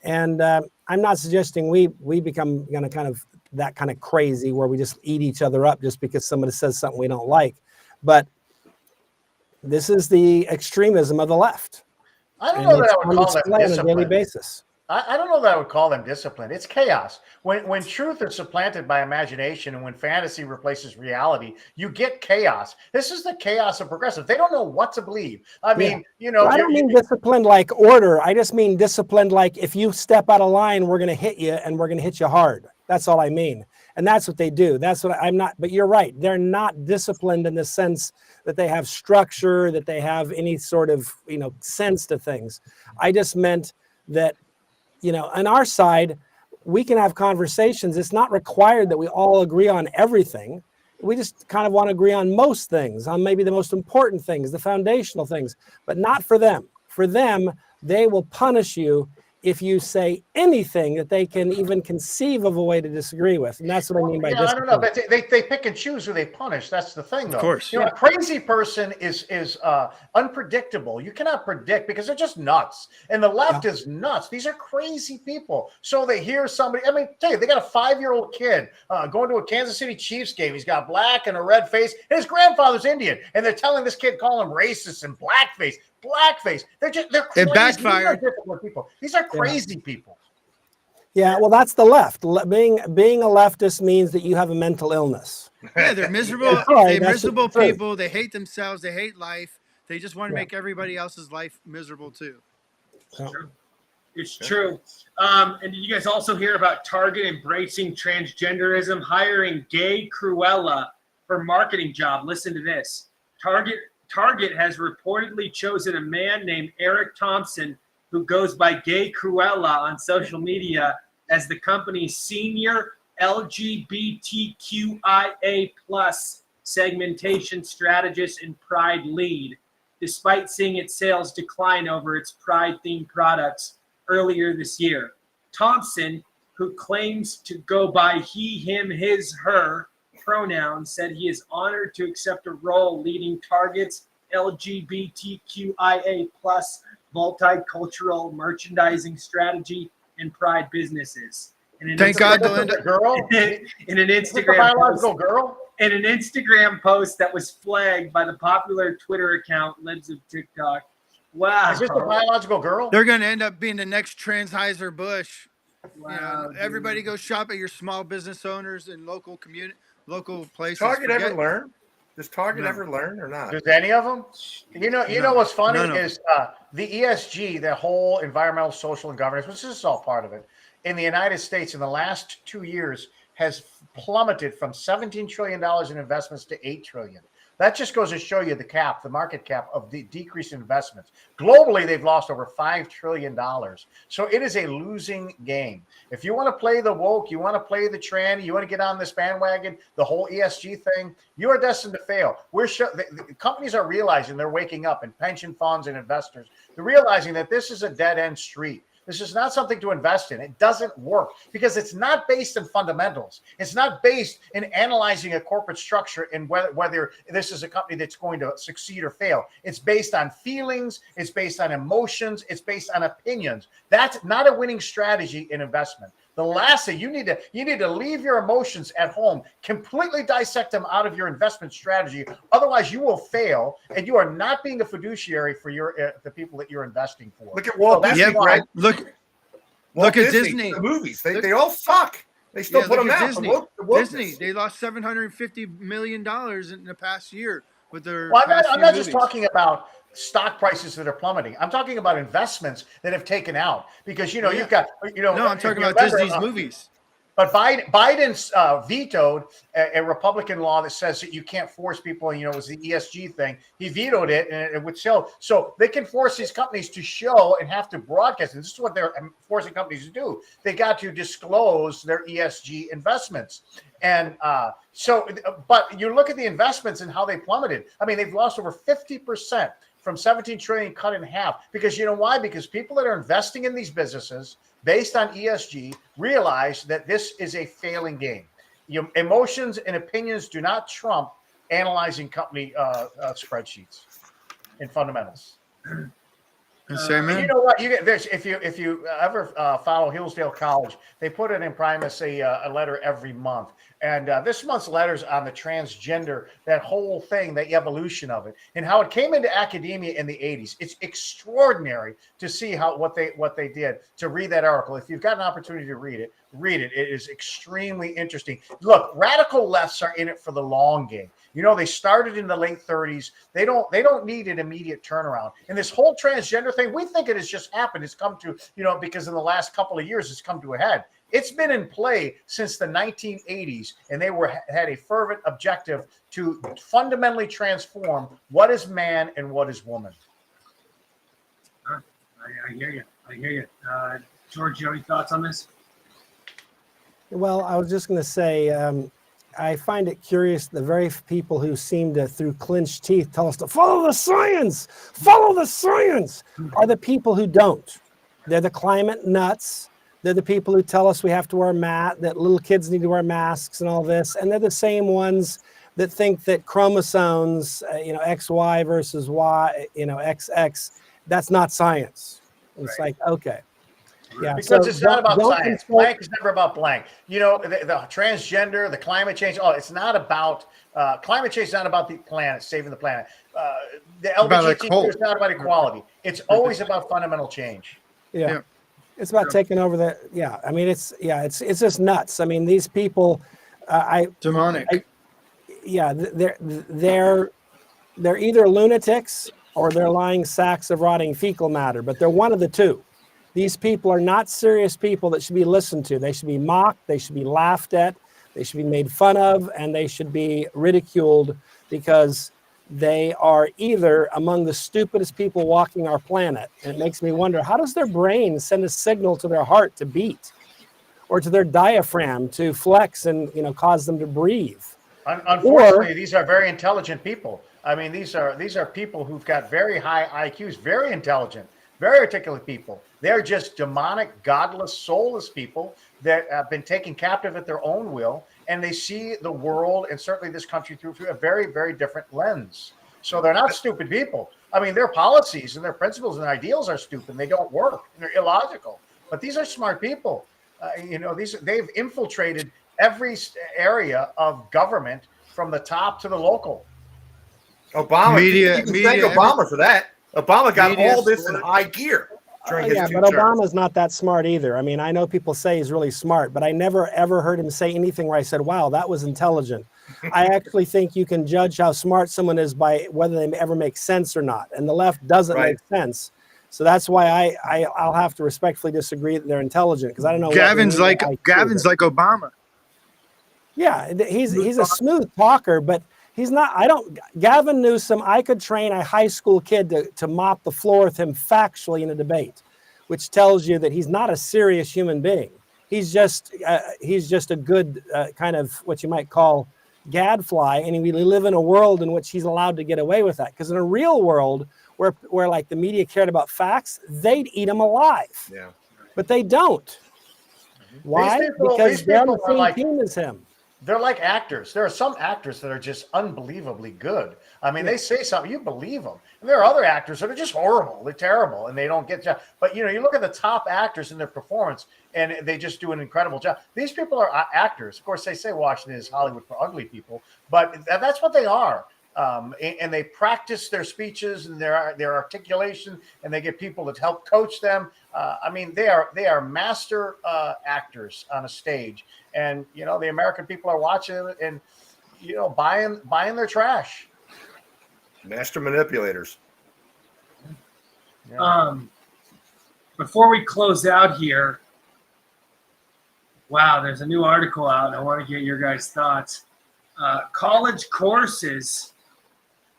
Speaker 4: And I'm not suggesting we become kind of crazy where we just eat each other up just because somebody says something we don't like. But this is the extremism of the left.
Speaker 2: I don't know that I would call that
Speaker 4: on a
Speaker 2: discipline.
Speaker 4: daily basis.
Speaker 2: I don't know that I would call them discipline. It's chaos. When truth is supplanted by imagination and when fantasy replaces reality, you get chaos. This is the chaos of progressive. They don't know what to believe. I mean,
Speaker 4: I don't mean disciplined like order. I just mean disciplined like if you step out of line, we're going to hit you and we're going to hit you hard. That's all I mean. And that's what they do. That's what I'm not. But you're right. They're not disciplined in the sense that they have structure, that they have any sort of, sense to things. I just meant that, on our side, we can have conversations. It's not required that we all agree on everything. We just kind of want to agree on most things, on maybe the most important things, the foundational things, but not for them. For them, they will punish you if you say anything that they can even conceive of a way to disagree with. And that's what I mean by discipline.
Speaker 2: I don't know, but they pick and choose who they punish. That's the thing, though.
Speaker 3: Of course.
Speaker 2: A crazy person is unpredictable. You cannot predict because they're just nuts. And the left is nuts. These are crazy people. So they hear somebody, tell you, they got a 5-year-old kid going to a Kansas City Chiefs game. He's got black and a red face, and his grandfather's Indian. And they're telling this kid, call him racist and blackface. They're crazy.
Speaker 3: It backfired.
Speaker 2: These are crazy people.
Speaker 4: Yeah, well, that's the left. Being a leftist means that you have a mental illness.
Speaker 3: Yeah, they're miserable. They're miserable people. They hate themselves. They hate life. They just want to make everybody else's life miserable too.
Speaker 1: It's true. And did you guys also hear about Target embracing transgenderism, hiring gay Cruella for marketing job? Listen to this. Target has reportedly chosen a man named Eric Thompson, who goes by Gay Cruella on social media, as the company's senior LGBTQIA plus segmentation strategist and Pride lead, despite seeing its sales decline over its Pride-themed products earlier this year. Thompson, who claims to go by he, him, his, her pronouns, said he is honored to accept a role leading Target's LGBTQIA plus multicultural merchandising strategy and Pride businesses.
Speaker 3: Thank God,
Speaker 2: Belinda. Girl?
Speaker 1: In an Instagram
Speaker 2: biological
Speaker 1: post,
Speaker 2: girl?
Speaker 1: in an Instagram post that was flagged by the popular Twitter account Lives of TikTok. Wow.
Speaker 2: Is this a biological girl?
Speaker 3: They're going to end up being the next Transheiser Bush.
Speaker 1: Wow,
Speaker 3: Everybody go shop at your small business owners and local places.
Speaker 5: Target ever learn? Does Target ever learn or not?
Speaker 2: Does any of them? You know what's funny
Speaker 3: No.
Speaker 2: is the ESG, the whole environmental, social, and governance, which is all part of it, in the United States in the last 2 years has plummeted from $17 trillion in investments to $8 trillion. That just goes to show you the market cap of the decrease in investments. Globally, they've lost over $5 trillion. So it is a losing game. If you want to play the woke, you want to play the trend, you want to get on this bandwagon, the whole ESG thing, you are destined to fail. The companies are realizing, they're waking up, and pension funds and investors, they're realizing that this is a dead-end street. This is not something to invest in. It doesn't work because it's not based in fundamentals. It's not based in analyzing a corporate structure and whether this is a company that's going to succeed or fail. It's based on feelings. It's based on emotions. It's based on opinions. That's not a winning strategy in investment. The last thing you need to leave your emotions at home, completely dissect them out of your investment strategy. Otherwise, you will fail, and you are not being a fiduciary for the people that you're investing for.
Speaker 5: Look at Walt Disney, right?
Speaker 3: Look at Disney.
Speaker 5: The movies, they all suck. They still put them out.
Speaker 3: Disney, they lost $750 million in the past year with their.
Speaker 2: Well, I'm not just talking about stock prices that are plummeting. I'm talking about investments that have taken out because you've got
Speaker 3: No, I'm talking about Disney's movies.
Speaker 2: But Biden's vetoed a Republican law that says that you can't force people. It was the ESG thing. He vetoed it, and it would sell. So they can force these companies to show and have to broadcast. And this is what they're forcing companies to do. They got to disclose their ESG investments. And but you look at the investments and how they plummeted. I mean, they've lost over 50%. From 17 trillion cut in half. Because you know why? Because people that are investing in these businesses based on ESG realize that this is a failing game. Emotions and opinions do not trump analyzing company spreadsheets and fundamentals. You know what? If you ever follow Hillsdale College, they put it in Primus a letter every month. And this month's letters on the transgender, that whole thing, the evolution of it, and how it came into academia in the 80s. It's extraordinary to see what they did. To read that article, if you've got an opportunity to read it. It is extremely interesting. Look, radical lefts are in it for the long game. They started in the late 30s. They don't need an immediate turnaround. And this whole transgender thing, we think it has just happened. It's come to, because in the last couple of years, it's come to a head. It's been in play since the 1980s, and they had a fervent objective to fundamentally transform what is man and what is woman.
Speaker 1: I hear you. George, you have any thoughts on this?
Speaker 4: Well, I was just going to say, I find it curious the very people who seem to, through clenched teeth, tell us to follow the science, are the people who don't. They're the climate nuts. They're the people who tell us we have to wear that little kids need to wear masks and all this. And they're the same ones that think that chromosomes, XY versus Y, XX, that's not science. It's like, okay. Yeah,
Speaker 2: because it's not about science. Blank is never about blank. The transgender, the climate change. It's not about climate change. Is not about the planet, saving the planet. The LGBTQ is not about equality. It's always about fundamental change.
Speaker 4: Yeah. It's about taking over the. Yeah, I mean, it's just nuts. I mean, these people,
Speaker 3: demonic.
Speaker 4: They're either lunatics or they're lying sacks of rotting fecal matter, but they're one of the two. These people are not serious people that should be listened to. They should be mocked. They should be laughed at. They should be made fun of, and they should be ridiculed because they are either among the stupidest people walking our planet. And it makes me wonder, how does their brain send a signal to their heart to beat, or to their diaphragm to flex and cause them to breathe?
Speaker 2: Unfortunately, these are very intelligent people. I mean, these are people who've got very high IQs, very intelligent, very articulate people. They're just demonic, godless, soulless people that have been taken captive at their own will, and they see the world and certainly this country through a very, very different lens. So they're not stupid people. I mean, their policies and their principles and ideals are stupid. They don't work. They're illogical. But these are smart people. They've infiltrated every area of government from the top to the local.
Speaker 5: Obama, you can thank Obama for that. Obama got all this in high gear during his 2
Speaker 4: but
Speaker 5: terms.
Speaker 4: Obama's not that smart either. I mean, I know people say he's really smart, but I never ever heard him say anything where I said, wow, that was intelligent. I actually think you can judge how smart someone is by whether they ever make sense or not. And the left doesn't make sense. So that's why I'll have to respectfully disagree that they're intelligent, because I don't know.
Speaker 3: Gavin's like Obama.
Speaker 4: Yeah, he's a smooth talker, but he's not. Gavin Newsom, I could train a high school kid to mop the floor with him factually in a debate, which tells you that he's not a serious human being. He's just a good kind of what you might call gadfly, and we live in a world in which he's allowed to get away with that. Because in a real world where like the media cared about facts, they'd eat him alive. Yeah, but they don't. Why? Because they're on the same team as him.
Speaker 2: They're like actors. There are some actors that are just unbelievably good. I mean, they say something, you believe them. And there are other actors that are just horrible. They're terrible, and they don't get job. But, you look at the top actors in their performance, and they just do an incredible job. These people are actors. Of course, they say Washington is Hollywood for ugly people, but that's what they are. And they practice their speeches and their articulation, and they get people to help coach them. I mean, they are master actors on a stage, and the American people are watching and buying their trash.
Speaker 5: Master manipulators.
Speaker 1: Yeah. Before we close out here, wow, there's a new article out, and I want to get your guys' thoughts. College courses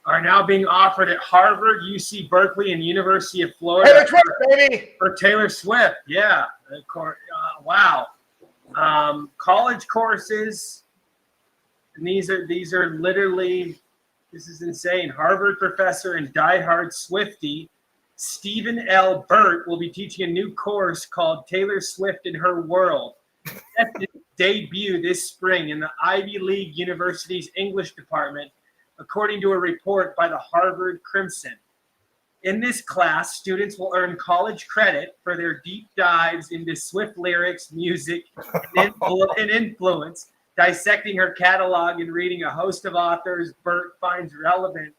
Speaker 1: are now being offered at Harvard, UC Berkeley, and University of Florida.
Speaker 2: Taylor Swift, baby!
Speaker 1: For Taylor Swift, yeah. Wow. College courses, and these are literally, this is insane. Harvard professor and diehard Swiftie Stephen L. Burt will be teaching a new course called Taylor Swift and Her World. Set to debut this spring in the Ivy League University's English department, according to a report by the Harvard Crimson. In this class, students will earn college credit for their deep dives into Swift lyrics, music, and influence, dissecting her catalog and reading a host of authors Burt finds relevant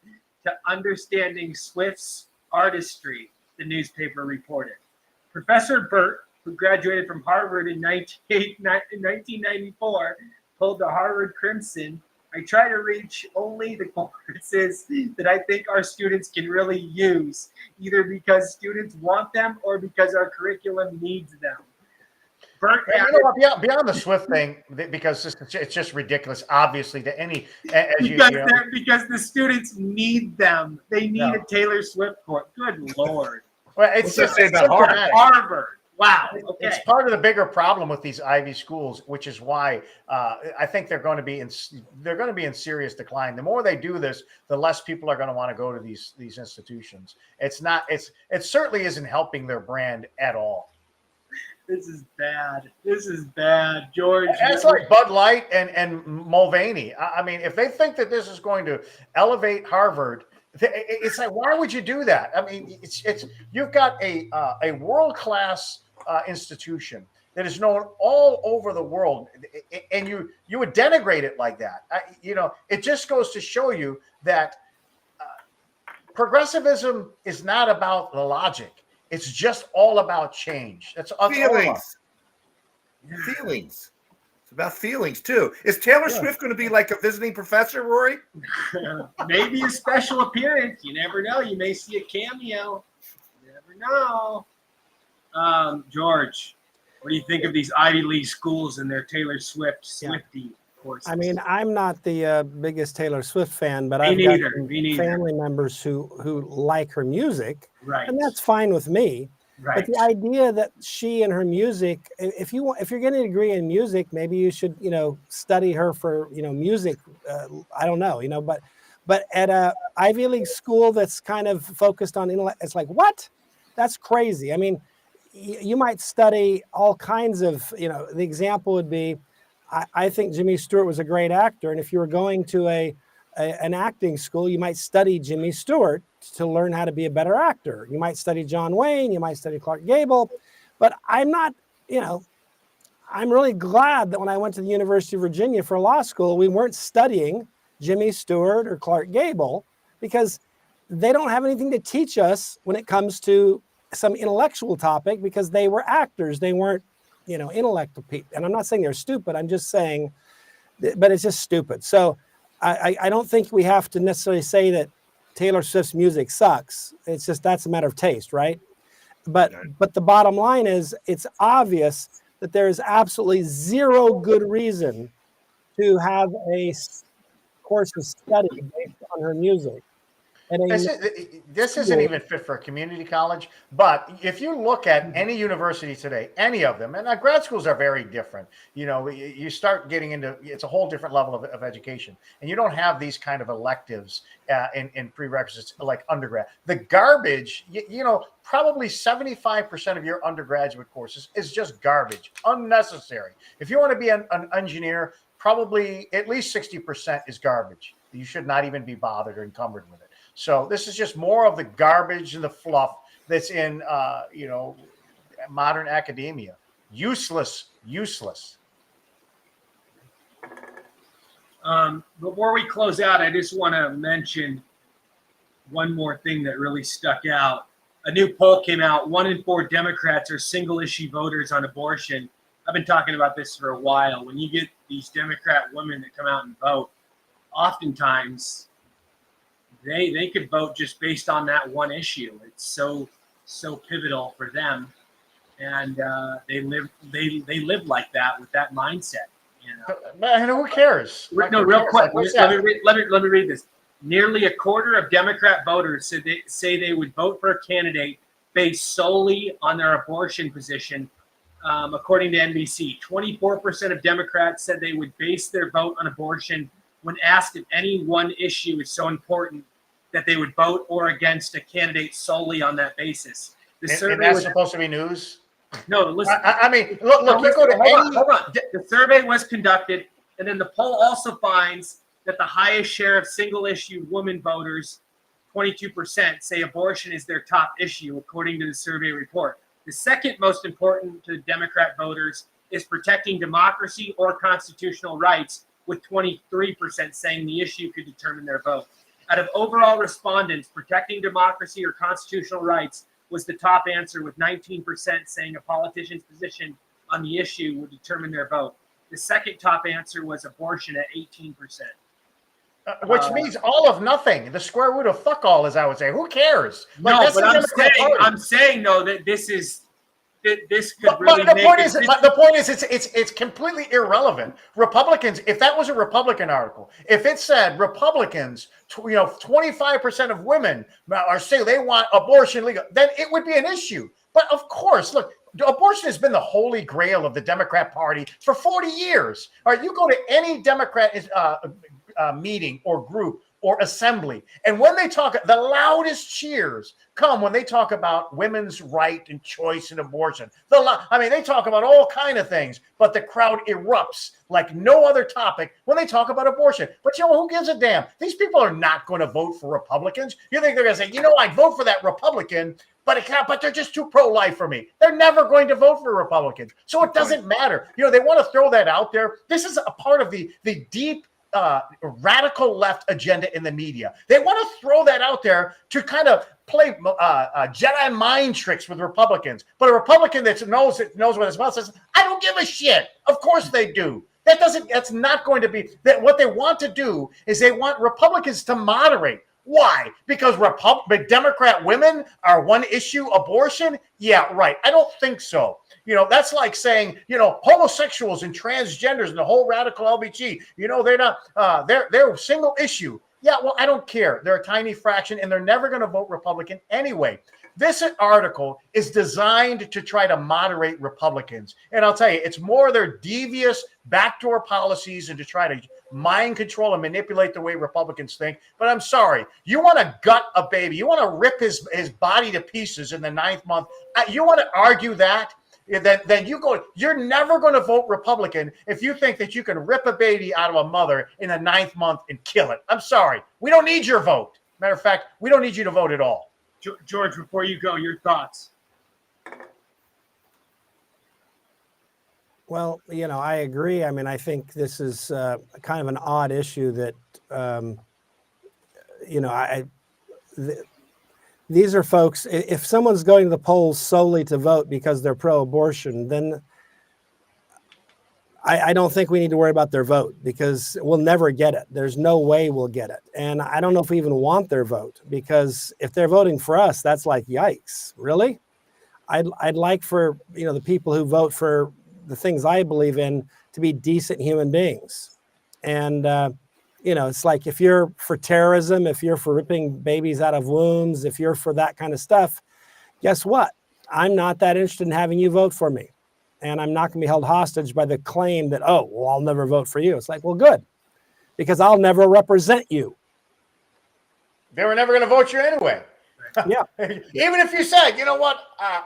Speaker 1: to understanding Swift's artistry, the newspaper reported. Professor Burt, who graduated from Harvard in 1994, told the Harvard Crimson, I try to reach only the courses that I think our students can really use, either because students want them or because our curriculum needs them. Burt,
Speaker 2: beyond the Swift thing, because it's just ridiculous, obviously, to any
Speaker 1: because the students need them. They need a Taylor Swift course. Good Lord.
Speaker 2: Well, it's just about
Speaker 1: Harvard. Wow. Okay.
Speaker 2: It's part of the bigger problem with these Ivy schools, which is why I think they're going to be in serious decline. The more they do this, the less people are going to want to go to these institutions. It certainly isn't helping their brand at all.
Speaker 1: This is bad. George.
Speaker 2: It's like Bud Light and Mulvaney. I mean, if they think that this is going to elevate Harvard, it's like, why would you do that? I mean, it's you've got a world-class institution that is known all over the world, and you would denigrate it like that. It just goes to show you that progressivism is not about the logic. It's just all about change. That's
Speaker 5: feelings. Feelings. It's about feelings too. Is Taylor Swift going to be like a visiting professor, Rory?
Speaker 1: Maybe a special appearance. You never know. You may see a cameo. You never know. George, what do you think of these Ivy League schools and their Taylor Swift Swiftie? courses.
Speaker 4: I mean, I'm not the biggest Taylor Swift fan, but
Speaker 1: Me
Speaker 4: I've got
Speaker 1: neither,
Speaker 4: some
Speaker 1: me neither.
Speaker 4: family members who like her music,
Speaker 1: Right.
Speaker 4: and that's fine with me.
Speaker 1: Right.
Speaker 4: But the idea that she and her music, if you're getting a degree in music, maybe you should, study her for, music. I don't know, but at a Ivy League school that's kind of focused on intellect, it's like, what? That's crazy. I mean, you might study all kinds of, the example would be, I think Jimmy Stewart was a great actor. And if you were going to an acting school, you might study Jimmy Stewart to learn how to be a better actor. You might study John Wayne, you might study Clark Gable, but I'm not, I'm really glad that when I went to the University of Virginia for law school, we weren't studying Jimmy Stewart or Clark Gable, because they don't have anything to teach us when it comes to some intellectual topic, because they were actors. They weren't, intellectual people. And I'm not saying they're stupid. I'm just saying, but it's just stupid. So I don't think we have to necessarily say that Taylor Swift's music sucks. It's just, that's a matter of taste, right? But the bottom line is, it's obvious that there is absolutely zero good reason to have a course of study based on her music.
Speaker 2: This isn't even fit for a community college. But if you look at any university today, any of them, and grad schools are very different. You start getting into, it's a whole different level of education, and you don't have these kind of electives in prerequisites like undergrad. The garbage, probably 75% of your undergraduate courses is just garbage, unnecessary. If you want to be an engineer, probably at least 60% is garbage. You should not even be bothered or encumbered with it. So this is just more of the garbage and the fluff that's in, modern academia. Useless.
Speaker 1: Before we close out, I just want to mention one more thing that really stuck out. A new poll came out. 1 in 4 Democrats are single-issue voters on abortion. I've been talking about this for a while. When you get these Democrat women that come out and vote, oftentimes they could vote just based on that one issue. It's so pivotal for them, and they live like that, with that mindset.
Speaker 2: Man, who cares?
Speaker 1: No, real quick. Let me read this. Nearly a quarter of Democrat voters say they would vote for a candidate based solely on their abortion position. According to NBC, 24% of Democrats said they would base their vote on abortion when asked if any one issue is so important that they would vote or against a candidate solely on that basis.
Speaker 2: And that's supposed to be news?
Speaker 1: No, listen.
Speaker 2: I mean, look, you go to
Speaker 1: hold on. The survey was conducted, and then the poll also finds that the highest share of single-issue women voters, 22%, say abortion is their top issue, according to the survey report. The second most important to Democrat voters is protecting democracy or constitutional rights, with 23% saying the issue could determine their vote. Out of overall respondents, protecting democracy or constitutional rights was the top answer, with 19% saying a politician's position on the issue would determine their vote. The second top answer was abortion at 18%.
Speaker 2: Which means all of nothing. The square root of fuck all, as I would say. Who cares?
Speaker 1: No, but I'm saying though that this could really
Speaker 2: the point is it's completely irrelevant. Republicans, if that was a Republican article, if it said Republicans, 25% of women are saying they want abortion legal, then it would be an issue. But of course, look, abortion has been the holy grail of the Democrat Party for 40 years. All right, you go to any Democrat meeting or group or assembly, and when they talk, the loudest cheers come when they talk about women's right and choice and abortion. They talk about all kind of things, but the crowd erupts like no other topic when they talk about abortion. But who gives a damn? These people are not going to vote for Republicans. You think they're going to say, I'd vote for that Republican, but they're just too pro-life for me. They're never going to vote for Republicans. So it doesn't matter. They want to throw that out there. This is a part of the deep radical left agenda in the media. They want to throw that out there to kind of play Jedi mind tricks with Republicans. But a Republican that knows what his mouth says, I don't give a shit. Of course they do. That's not going to be that. What they want to do is they want Republicans to moderate. Why? Because Democrat women are one issue abortion? Yeah, right. I don't think so. That's like saying, homosexuals and transgenders and the whole radical LBG, they're not, they're single issue. Yeah, well, I don't care. They're a tiny fraction and they're never going to vote Republican anyway. This article is designed to try to moderate Republicans. And I'll tell you, it's more their devious backdoor policies and to try to mind control and manipulate the way Republicans think. But I'm sorry, you want to gut a baby, you want to rip his body to pieces in the 9th month. You want to argue that? Then you're never going to vote Republican if you think that you can rip a baby out of a mother in the 9th month and kill it. I'm sorry. We don't need your vote. Matter of fact, we don't need you to vote at all.
Speaker 1: George, before you go, your thoughts.
Speaker 4: Well, I agree. I mean, I think this is kind of an odd issue that, these are folks, if someone's going to the polls solely to vote because they're pro-abortion, then I don't think we need to worry about their vote because we'll never get it. There's no way we'll get it. And I don't know if we even want their vote because if they're voting for us, that's like, yikes, really? I'd like for, the people who vote for the things I believe in to be decent human beings. And, it's like if you're for terrorism, if you're for ripping babies out of wombs, if you're for that kind of stuff, guess what? I'm not that interested in having you vote for me. And I'm not going to be held hostage by the claim that, oh, well, I'll never vote for you. It's like, well, good, because I'll never represent you.
Speaker 2: They were never going to vote you anyway.
Speaker 4: Yeah.
Speaker 2: Even if you said,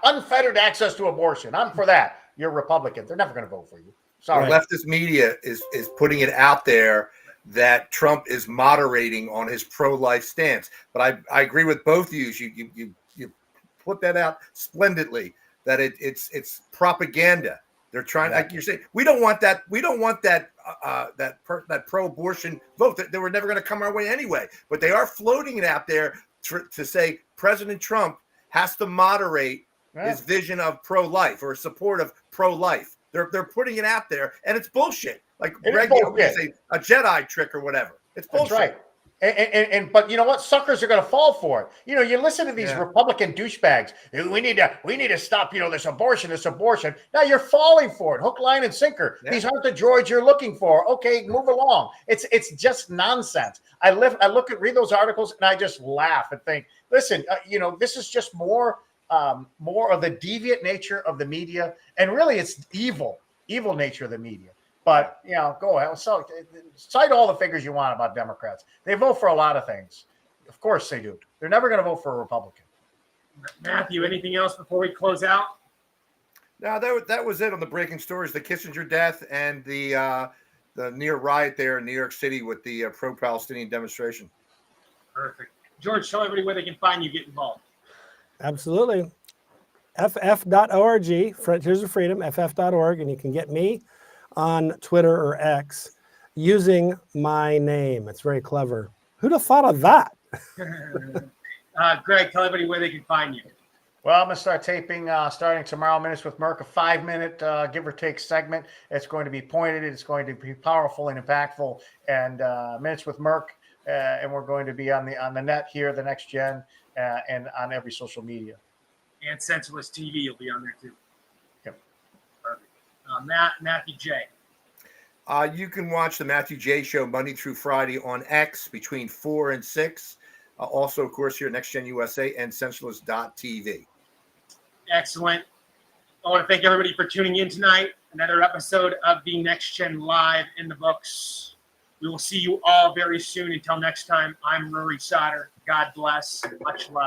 Speaker 2: unfettered access to abortion, I'm for that. You're Republican. They're never going to vote for you. Sorry.
Speaker 5: Leftist media is putting it out there that Trump is moderating on his pro-life stance. But I agree with both of you. You put that out splendidly. That it's propaganda. They're trying, like you're saying, we don't want that. We don't want that pro-abortion vote. They were never going to come our way anyway. But they are floating it out there to say President Trump has to moderate his vision of pro-life or support of pro-life. They're putting it out there, and it's bullshit. Like Greg would say, a Jedi trick or whatever. It's bullshit.
Speaker 2: That's right. But you know what? Suckers are going to fall for it. You listen to these Republican douchebags. We need to stop. This abortion. Now you're falling for it, hook, line, and sinker. Yeah. These aren't the droids you're looking for. Okay, move along. It's just nonsense. Read those articles, and I just laugh and think, listen, this is just more of the deviant nature of the media, and really, it's evil nature of the media. But, go ahead. So, cite all the figures you want about Democrats. They vote for a lot of things. Of course they do. They're never going to vote for a Republican.
Speaker 1: Matthew, anything else before we close out?
Speaker 5: No, that was it on the breaking stories, the Kissinger death and the near riot there in New York City with the pro-Palestinian demonstration.
Speaker 1: Perfect. George, tell everybody where they can find you, get involved.
Speaker 4: Absolutely. ff.org, Frontiers of Freedom, ff.org, and you can get me on Twitter or X using my name. It's very clever. Who'd have thought of that?
Speaker 1: Greg, tell everybody where they can find you.
Speaker 2: Well, I'm going to start taping starting tomorrow, Minutes with Merck, a 5-minute give or take segment. It's going to be pointed. It's going to be powerful and impactful. And Minutes with Merck, and we're going to be on the net here, the Next Gen, and on every social media.
Speaker 1: And Senseless TV, you'll be on there too.
Speaker 2: Yep.
Speaker 1: Perfect. Matthew J.
Speaker 5: You can watch the Matthew J. Show Monday through Friday on X between 4 and 6. Also, of course, here at Next Gen USA and Senseless.tv.
Speaker 1: Excellent. I want to thank everybody for tuning in tonight. Another episode of the Next Gen Live in the books. We will see you all very soon. Until next time, I'm Rory Sauter. God bless. Much love.